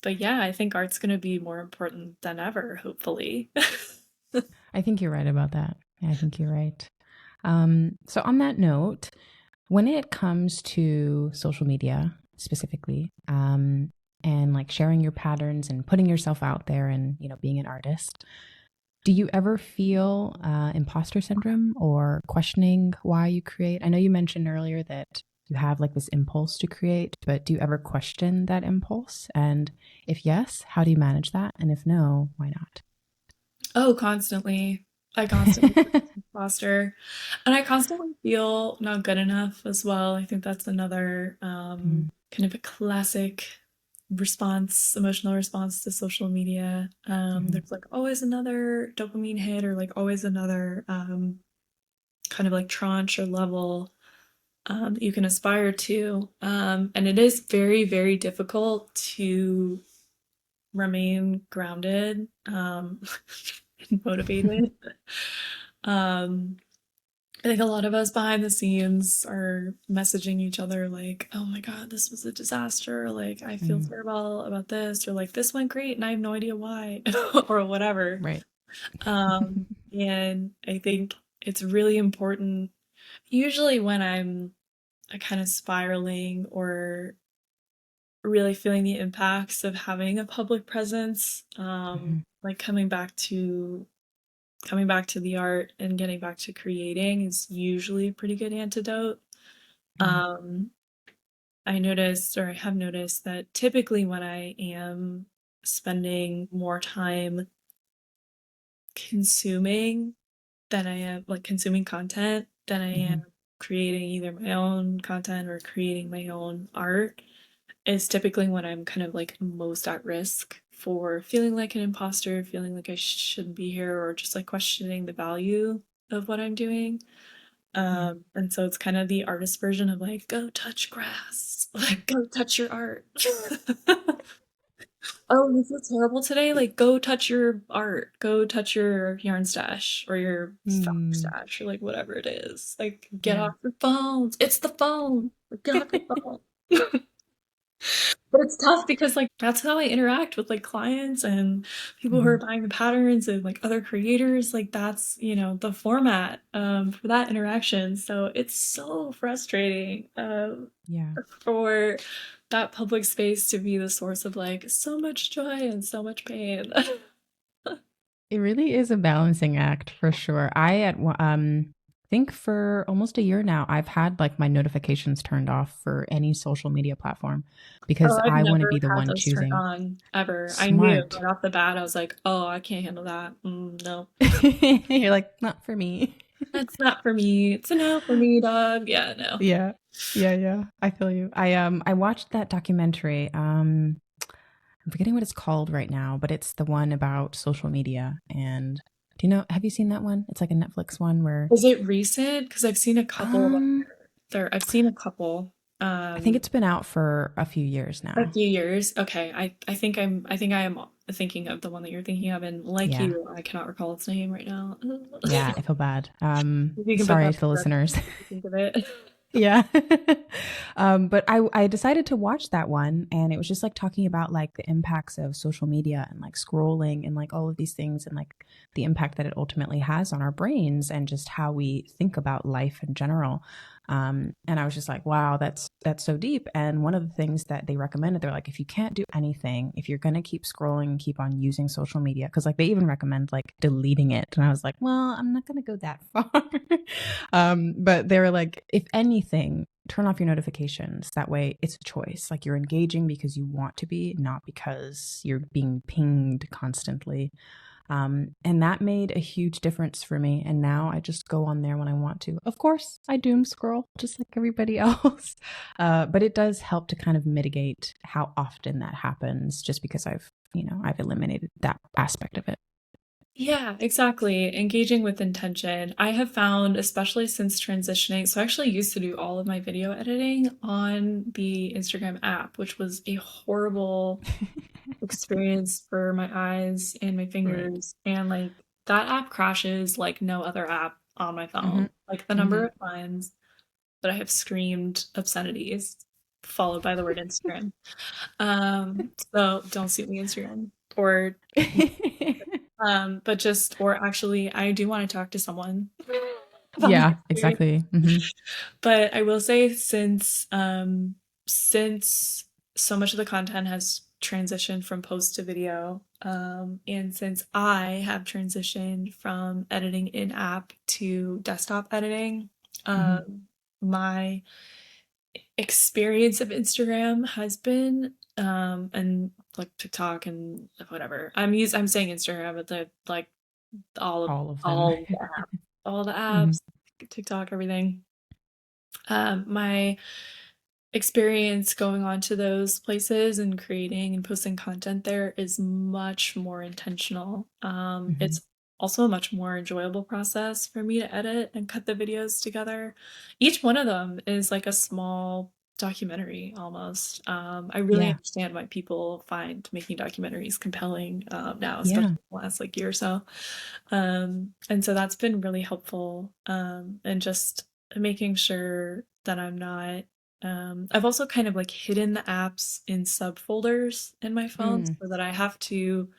But yeah, I think art's going to be more important than ever, hopefully. I think you're right about that. Yeah, I think you're right. So on that note, when it comes to social media specifically, and like sharing your patterns and putting yourself out there and, being an artist, do you ever feel imposter syndrome or questioning why you create? I know you mentioned earlier that you have like this impulse to create, but do you ever question that impulse? And if yes, how do you manage that? And if no, why not? Oh, constantly. I constantly feel like an imposter, and I constantly feel not good enough as well. I think that's another Mm, kind of a classic response, emotional response to social media. mhm, There's like always another dopamine hit, or like always another kind of like tranche or level that you can aspire to. And it is very, very difficult to remain grounded and motivated. Um, I think a lot of us behind the scenes are messaging each other like, "Oh my God, this was a disaster. Like, I feel mm, terrible about this," or like, "This went great and I have no idea why," or whatever. right. And I think it's really important, usually when I'm kind of spiraling or really feeling the impacts of having a public presence, Mhm, like coming back to the art and getting back to creating is usually a pretty good antidote. mm, Um, I noticed, or I have noticed, that typically when I am spending more time consuming than I am like consuming content than I am mhm, creating either my own content or creating my own art, is typically when I'm kind of like most at risk for feeling like an imposter, feeling like I shouldn't be here, or just like questioning the value of what I'm doing. yeah. And so it's kind of the artist version of like, go touch grass, like go touch your art. Oh, you feel terrible today? Like go touch your art, go touch your yarn stash or your fabric Mm, stash or like whatever it is. Like get yeah. off your phones. It's the phone. Like, get off your phone. But it's tough because, like, that's how I interact with, like, clients and people who are Mhm, buying the patterns and, like, other creators, like, that's, the format, for that interaction, so it's so frustrating, yeah. for that public space to be the source of, like, so much joy and so much pain. It really is a balancing act for sure. Think for almost a year now, I've had like my notifications turned off for any social media platform because Oh, I've I want to be never the had one those turned choosing. on, ever. I knew Smart. right off the bat, I was like, "Oh, I can't handle that. No. You're like, not for me. That's not for me. It's a no for me, dog." Yeah, no. Yeah. Yeah, yeah. I feel you. I watched that documentary. I'm forgetting what it's called right now, but it's the one about social media. And do you know, have you seen that one? It's like a Netflix one where Is it recent? Because I've seen a couple that um I've seen a couple, I think it's been out for a few years a now. few years. Okay, I think I am thinking of the one that you're thinking of, and like Yeah. you, I cannot recall its name right now. Yeah, I feel bad. If you can put Sorry that to the in the listeners. if you think of it. Yeah. But I decided to watch that one and it was just like talking about like the impacts of social media and like scrolling and like all of these things and like the impact that it ultimately has on our brains and just how we think about life in general. And I was just like, wow, that's so deep. And one of the things that they recommended, they're like, if you can't do anything, if you're gonna keep scrolling and keep on using social media, because like they even recommend like deleting it. And I was like, well, I'm not gonna go that far. But they were like, if anything, turn off your notifications. That way it's a choice. Like you're engaging because you want to be, not because you're being pinged constantly. And that made a huge difference for me. And now I just go on there when I want to. Of course, I doom scroll just like everybody else. But it does help to kind of mitigate how often that happens just because I've eliminated that aspect of it. Yeah, exactly. Engaging with intention. I have found, especially since transitioning, so I actually used to do all of my video editing on the Instagram app, which was a horrible experience for my eyes and my Right. fingers. And like that app crashes like no other app on my Mm-hmm. phone. Like the number Mm-hmm. of times that I have screamed obscenities followed by the word Instagram. So don't sue me, Instagram. Or but just, or actually I do want to talk to someone about my Yeah, experience. exactly. Mm-hmm. But I will say, since so much of the content has transitioned from post to video, and since I have transitioned from editing in app to desktop editing, Mm-hmm. um, my experience of Instagram has been, and like TikTok and whatever. I'm saying Instagram, but the like all of All of them. all the apps, all the Mhm. apps, TikTok, everything. My experience going on to those places and creating and posting content there is much more intentional. Mhm. It's also a much more enjoyable process for me to edit and cut the videos together. Each one of them is like a small documentary almost. I really Yeah. understand why people find making documentaries compelling now, especially Yeah. the last like year or so. And so that's been really helpful. And just making sure that I'm not I've also kind of like hidden the apps in subfolders in my phone Mm. so that I have to,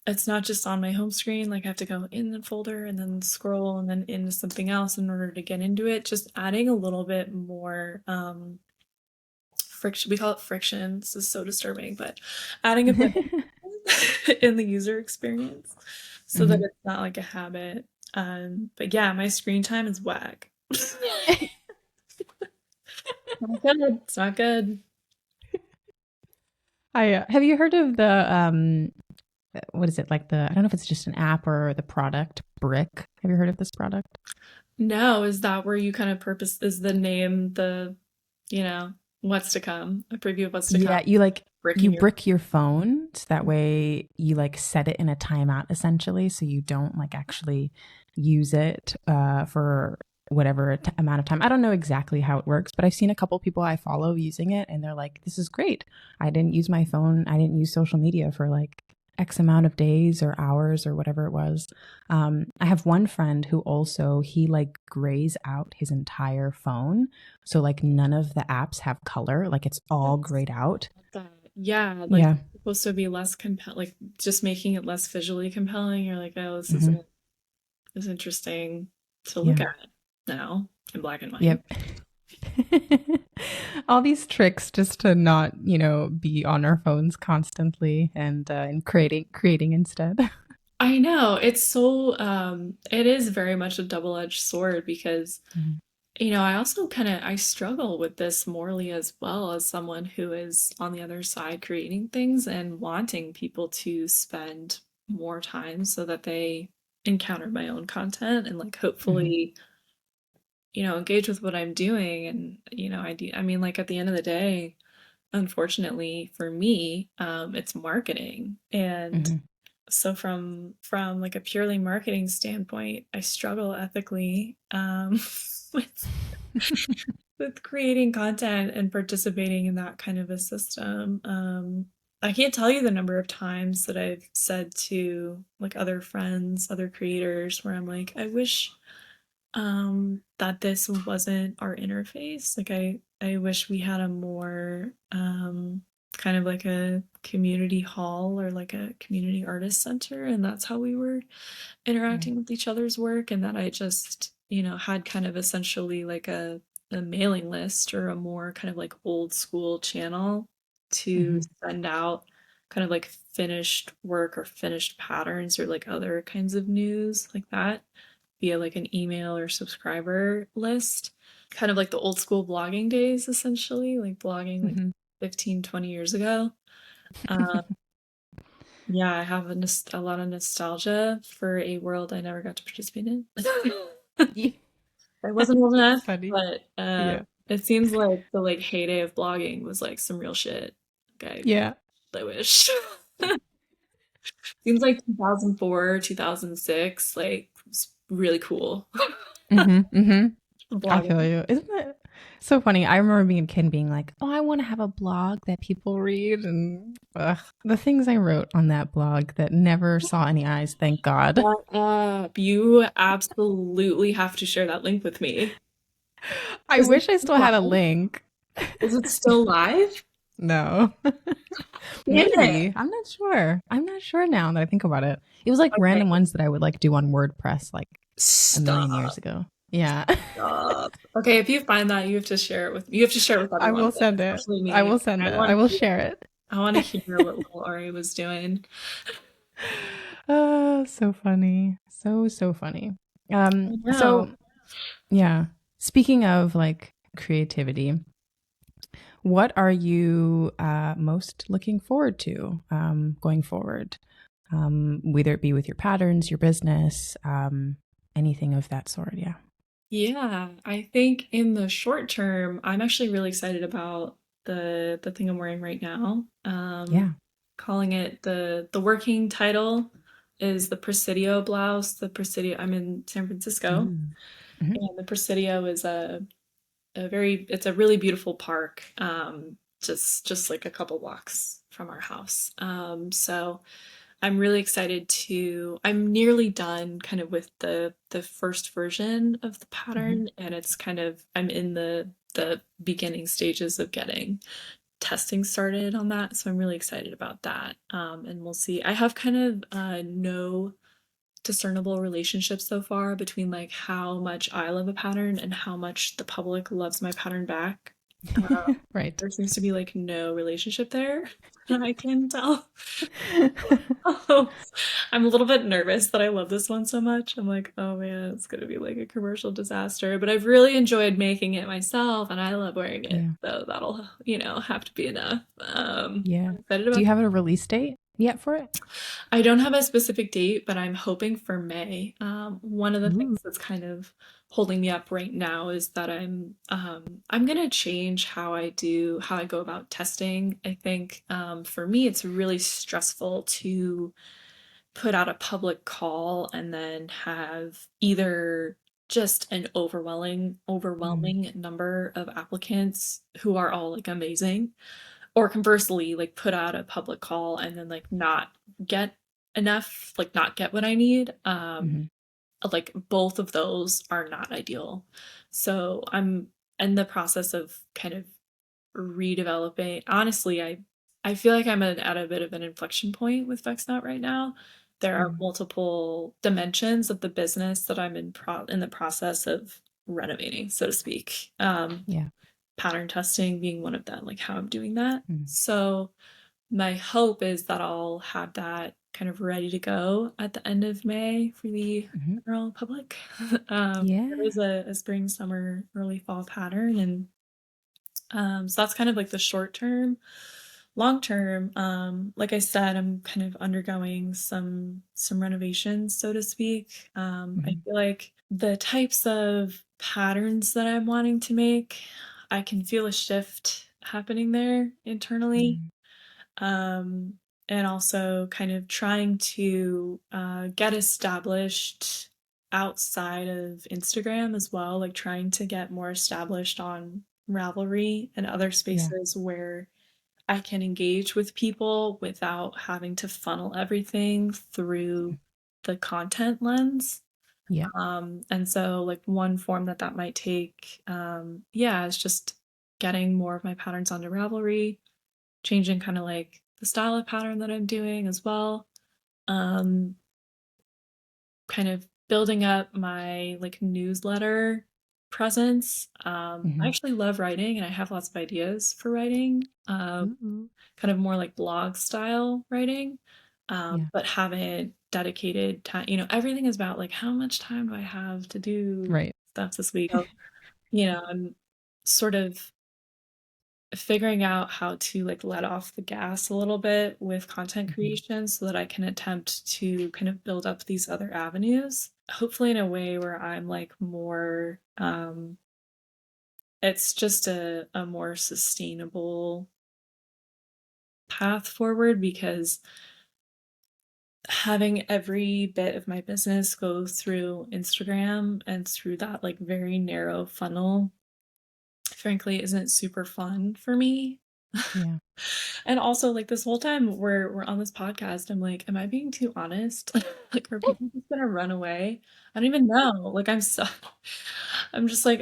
it's not just on my home screen, like I have to go in the folder and then scroll and then into something else in order to get into it. Just adding a little bit more friction. We call it friction. This is so disturbing, but adding a bit in the user experience so that Mhm. it's not like a habit. But yeah, my screen time is whack. Not good. It's not good. I have you heard of the what is it, like the, I don't know if it's just an app or the product Brick. Have you heard of this product? No, is that where you kind of purpose is the name, the, you know, what's to come, a preview of what's to come, Yeah, you like you breaking your. brick your phone so that way you like set it in a timeout essentially, so you don't like actually use it for whatever amount of time. I don't know exactly how it works, but I've seen a couple people I follow using it and they're like, this is great. I didn't use my phone. I didn't use social media for like X amount of days or hours or whatever it was. I have one friend who also, he like grays out his entire phone. So like none of the apps have color, like it's all Yes. grayed out. That. Yeah, like Yeah. supposed to be less like just making it less visually compelling. You're like, oh, Hmm. this is interesting to look Yeah. at now in black and white. Yep. All these tricks just to not, be on our phones constantly and creating instead. I know it's so it is very much a double-edged sword because Mhm. I also I struggle with this morally as well as someone who is on the other side creating things and wanting people to spend more time so that they encounter my own content and like Mhm. hopefully, engage with what I'm doing. And, I mean, like at the end of the day, unfortunately for me, it's marketing. And Mhm. so from like a purely marketing standpoint, I struggle ethically with with creating content and participating in that kind of a system. I can't tell you the number of times that I've said to like other friends, other creators, where I'm like, I wish that this wasn't our interface. Like I wish we had a more kind of like a community hall or like a community artist center, and that's how we were Right. interacting with each other's work, and that I just, had kind of essentially like a mailing list or a more kind of like old school channel to Mhm. send out kind of like finished work or finished patterns or like other kinds of news like that via like an email or subscriber list. Kind of like the old school blogging days, essentially, like blogging like Mhm. 15, 20 years ago. Um, yeah, I have a lot of nostalgia for a world I never got to participate in. Yeah. I wasn't old That's enough, funny. but Yeah. it seems like the like heyday of blogging was like some real shit. Okay, Yeah. I wish. Seems like 2004, 2006, like was really cool. Mhm. Mhm. I feel Blogging. you. Isn't it so funny? I remember being a kid being like, "Oh, I want to have a blog that people read," and the things I wrote on that blog that never saw any eyes. Thank God. Shut up. You absolutely have to share that link with me. I Is it wish I still still had a live? link. Is it still live? No. Damn it. Maybe. I'm not sure. I'm not sure now that I think about it. It was like Okay. random ones that I would like do on WordPress like a million Stop. years ago. Yeah. Stop. Okay, if you find that, you have to share it with me. You have to share it with I everyone, will but send it. especially I me. will send I it. I want will to share it. I want to hear what little Ari was doing. Oh, so funny. So funny. I know. So yeah. Speaking of like creativity. What are you most looking forward to going forward? Whether it be with your patterns, your business, anything of that sort. Yeah. Yeah, I think in the short term, I'm actually really excited about the thing I'm wearing right now. Yeah. Calling it the working title is the Presidio blouse. The Presidio, I'm in San Francisco, Ooh. Mhm. and the Presidio is it's a really beautiful park, just like a couple blocks from our house. So I'm really excited I'm nearly done kind of with the first version of the Mhm. pattern, and I'm in the beginning stages of getting testing started on that. So I'm really excited about that. And we'll see. I have kind of no discernible relationship so far between like how much I love a pattern and how much the public loves my pattern back. Right. There seems to be like no relationship there that I can tell. Oh, I'm a little bit nervous that I love this one so much. I'm like, oh man, it's gonna be like a commercial disaster. But I've really enjoyed making it myself, and I love wearing it. Yeah. So that'll, have to be enough. Yeah. I'm excited Do about. you have a release date yet for it? I don't have a specific date, but I'm hoping for May. One of the Ooh. things that's kind of holding me up right now is that I'm gonna change how I go about testing. I think for me it's really stressful to put out a public call and then have either just an Mm. overwhelming number of applicants who are all like amazing, or conversely like put out a public call and then like not get enough, like not get what I need. Mhm. Like both of those are not ideal. So I'm in the process of kind of redeveloping. Honestly, I feel like I'm at a bit of an inflection point with Vexnot right now. There are Mm. multiple dimensions of the business that I'm in the process of renovating, so to speak. Yeah. Pattern testing being one of them, like how I'm doing that. Mm. So my hope is that I'll have that kind of ready to go at the end of May for the Mhm. general public. There Yeah. is a spring, summer, early fall pattern, and so that's kind of like the short term. Long term, like I said, I'm kind of undergoing some renovations, so to speak. I Mhm. feel like the types of patterns that I'm wanting to make, I can feel a shift happening there internally. Mm. Um, and also kind of trying to get established outside of Instagram as well, like trying to get more established on Ravelry and other Yeah. spaces where I can engage with people without having to funnel everything through the content lens. Yeah. And so, like, one form that that might take, yeah, is just getting more of my patterns onto Ravelry, changing kind of like the style of pattern that I'm doing as well. Um, Kind of building up my like newsletter presence. I Mhm. actually love writing and I have lots of ideas for writing, Ooh. kind of more like blog style writing, Yeah. but haven't dedicated time. Everything is about like how much time do I have to do Right. stuff this week? So, I'm sort of figuring out how to like let off the gas a little bit with content Mhm. creation so that I can attempt to kind of build up these other avenues, hopefully in a way where I'm like more it's just a more sustainable path forward, because having every bit of my business go through Instagram and through that like very narrow funnel, frankly, isn't super fun for me. Yeah. And also, like this whole time we're on this podcast, I'm like, am I being too honest? Like, are people just gonna run away? I don't even know. Like, I'm just like,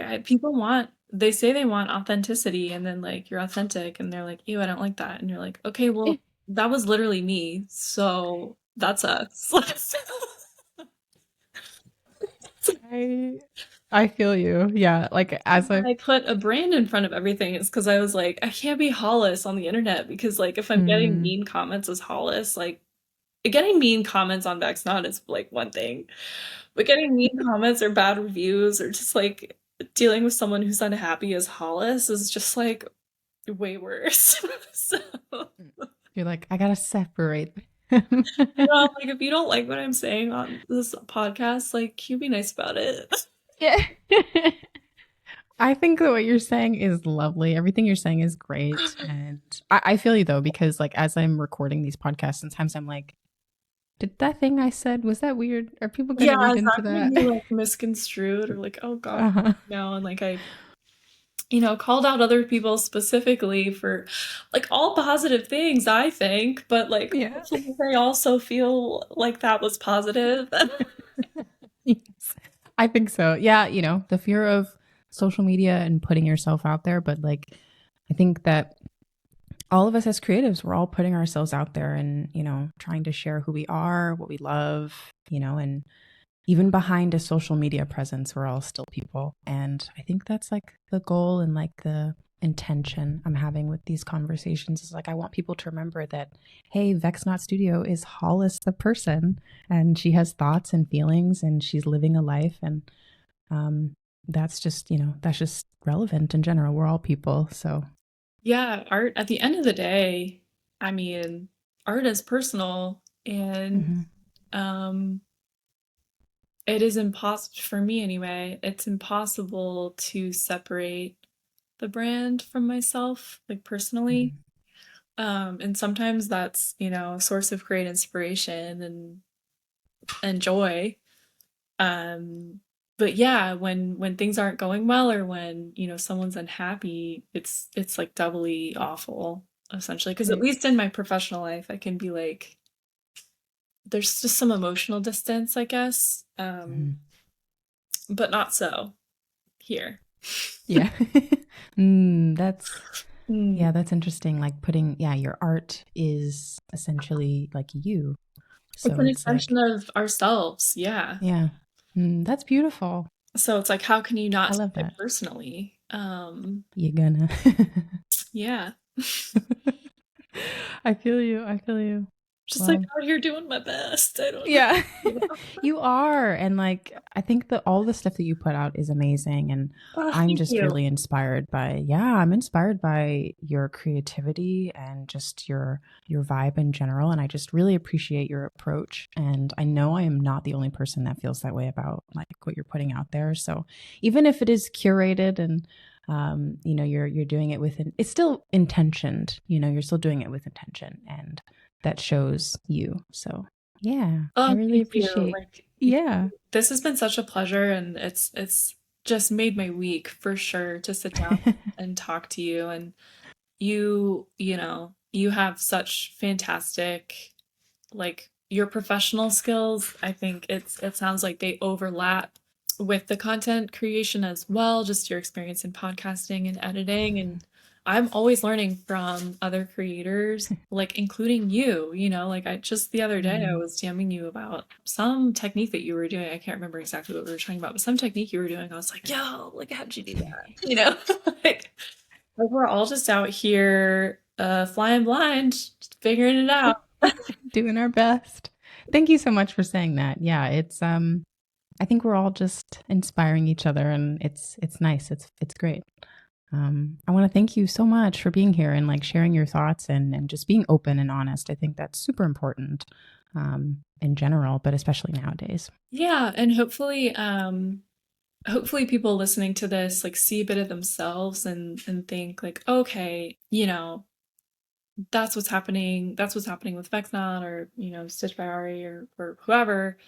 they say they want authenticity, and then like you're authentic, and they're like, ew, I don't like that, and you're like, okay, well, that was literally me, so that sucks. I I feel you. Yeah. Like as When I've I put a brand in front of everything, it's because I was like, I can't be Hollis on the internet, because like if I'm getting mm, mean comments as Hollis, like getting mean comments on Vexnot is like one thing, but getting mean comments or bad reviews or just like dealing with someone who's unhappy as Hollis is just like way worse. So You're like, I gotta separate. like if you don't like what I'm saying on this podcast, like you be nice about it. Yeah. I think that what you're saying is lovely. Everything you're saying is great. And I feel you though, because like as I'm recording these podcasts, sometimes I'm like, did that thing I said, was that weird? Are people gonna read Is into that gonna that? be like misconstrued or like, oh God, no. And like I called out other people specifically for like all positive things, I think, but like Yeah. they also feel like that was positive. Yes. I think so. Yeah, the fear of social media and putting yourself out there, but like I think that all of us as creatives, we're all putting ourselves out there and, trying to share who we are, what we love, and even behind a social media presence, we're all still people. And I think that's like the goal and like the intention I'm having with these conversations is like, I want people to remember that, hey, Vexnot Studio is Hollis the person, and she has thoughts and feelings and she's living a life. And that's just, that's just relevant in general. We're all people. So yeah, art at the end of the day, I mean, art is personal and it is impossible for me anyway. It's impossible to separate the brand from myself, like personally. And sometimes that's, a source of great inspiration and joy. But yeah, when things aren't going well or when, someone's unhappy, it's like doubly awful, essentially. Because at least in my professional life, I can be like, there's just some emotional distance, I guess. But not so here. Yeah. That's interesting. Like putting, your art is essentially like you. So it's an extension of ourselves. Yeah. Yeah. That's beautiful. So it's like, how can you not I love take that it personally? You're gonna. Yeah. I feel you. Just like out here doing my best. I don't know. Yeah. You are. And like, I think that all the stuff that you put out is amazing. And I'm just really inspired by, I'm inspired by your creativity and just your vibe in general. And I just really appreciate your approach. And I know I am not the only person that feels that way about like what you're putting out there. So even if it is curated and you're doing it with it's still intentioned, you're still doing it with intention, and that shows you. So I really appreciate this has been such a pleasure, and it's just made my week for sure to sit down and talk to you. And you have such fantastic, like, your professional skills. I think it sounds like they overlap with the content creation as well, just your experience in podcasting and editing. And I'm always learning from other creators, like including you, like just the other day I was DMing you about some technique that you were doing. I can't remember exactly what we were talking about, but some technique you were doing. I was like, yo, like, how'd you do that? like we're all just out here flying blind, just figuring it out. Doing our best. Thank you so much for saying that. Yeah, it's I think we're all just inspiring each other, and it's nice. It's great. I want to thank you so much for being here and like sharing your thoughts and just being open and honest. I think that's super important in general, but especially nowadays. Yeah, and hopefully people listening to this like see a bit of themselves and think like, okay, that's what's happening. That's what's happening with Vexnot or Stitch by Ari or whoever.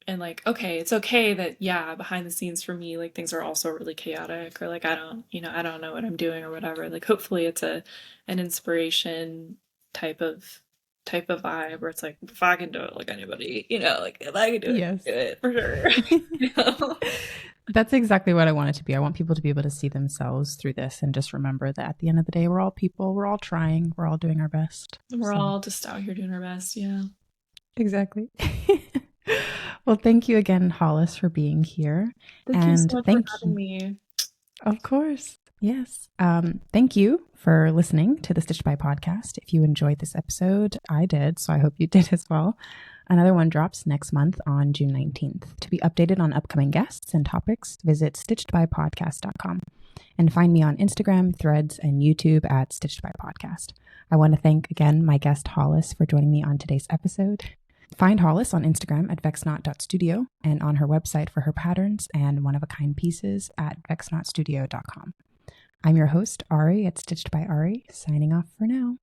And like, okay, it's okay that behind the scenes for me, like things are also really chaotic, or like I don't know what I'm doing or whatever. Like hopefully it's an inspiration type of vibe where it's like, if I can do it, like anybody, like if I can do it, I can do it for sure. That's exactly what I want it to be. I want people to be able to see themselves through this and just remember that at the end of the day, we're all people, we're all trying, we're all doing our best. We're all just out here doing our best. Yeah. Exactly. Well, thank you again, Hollis, for being here. Thank you so much for having me. Of course. Yes. Thank you for listening to the Stitch by podcast. If you enjoyed this episode, I did, so I hope you did as well. Another one drops next month on June 19th. To be updated on upcoming guests and topics, visit stitchedbypodcast.com and find me on Instagram, Threads, and YouTube at Stitched by Podcast. I want to thank again my guest Hollis for joining me on today's episode. Find Hollis on Instagram at vexnot.studio and on her website for her patterns and one-of-a-kind pieces at vexnotstudio.com. I'm your host, Ari at Stitched by Ari, signing off for now.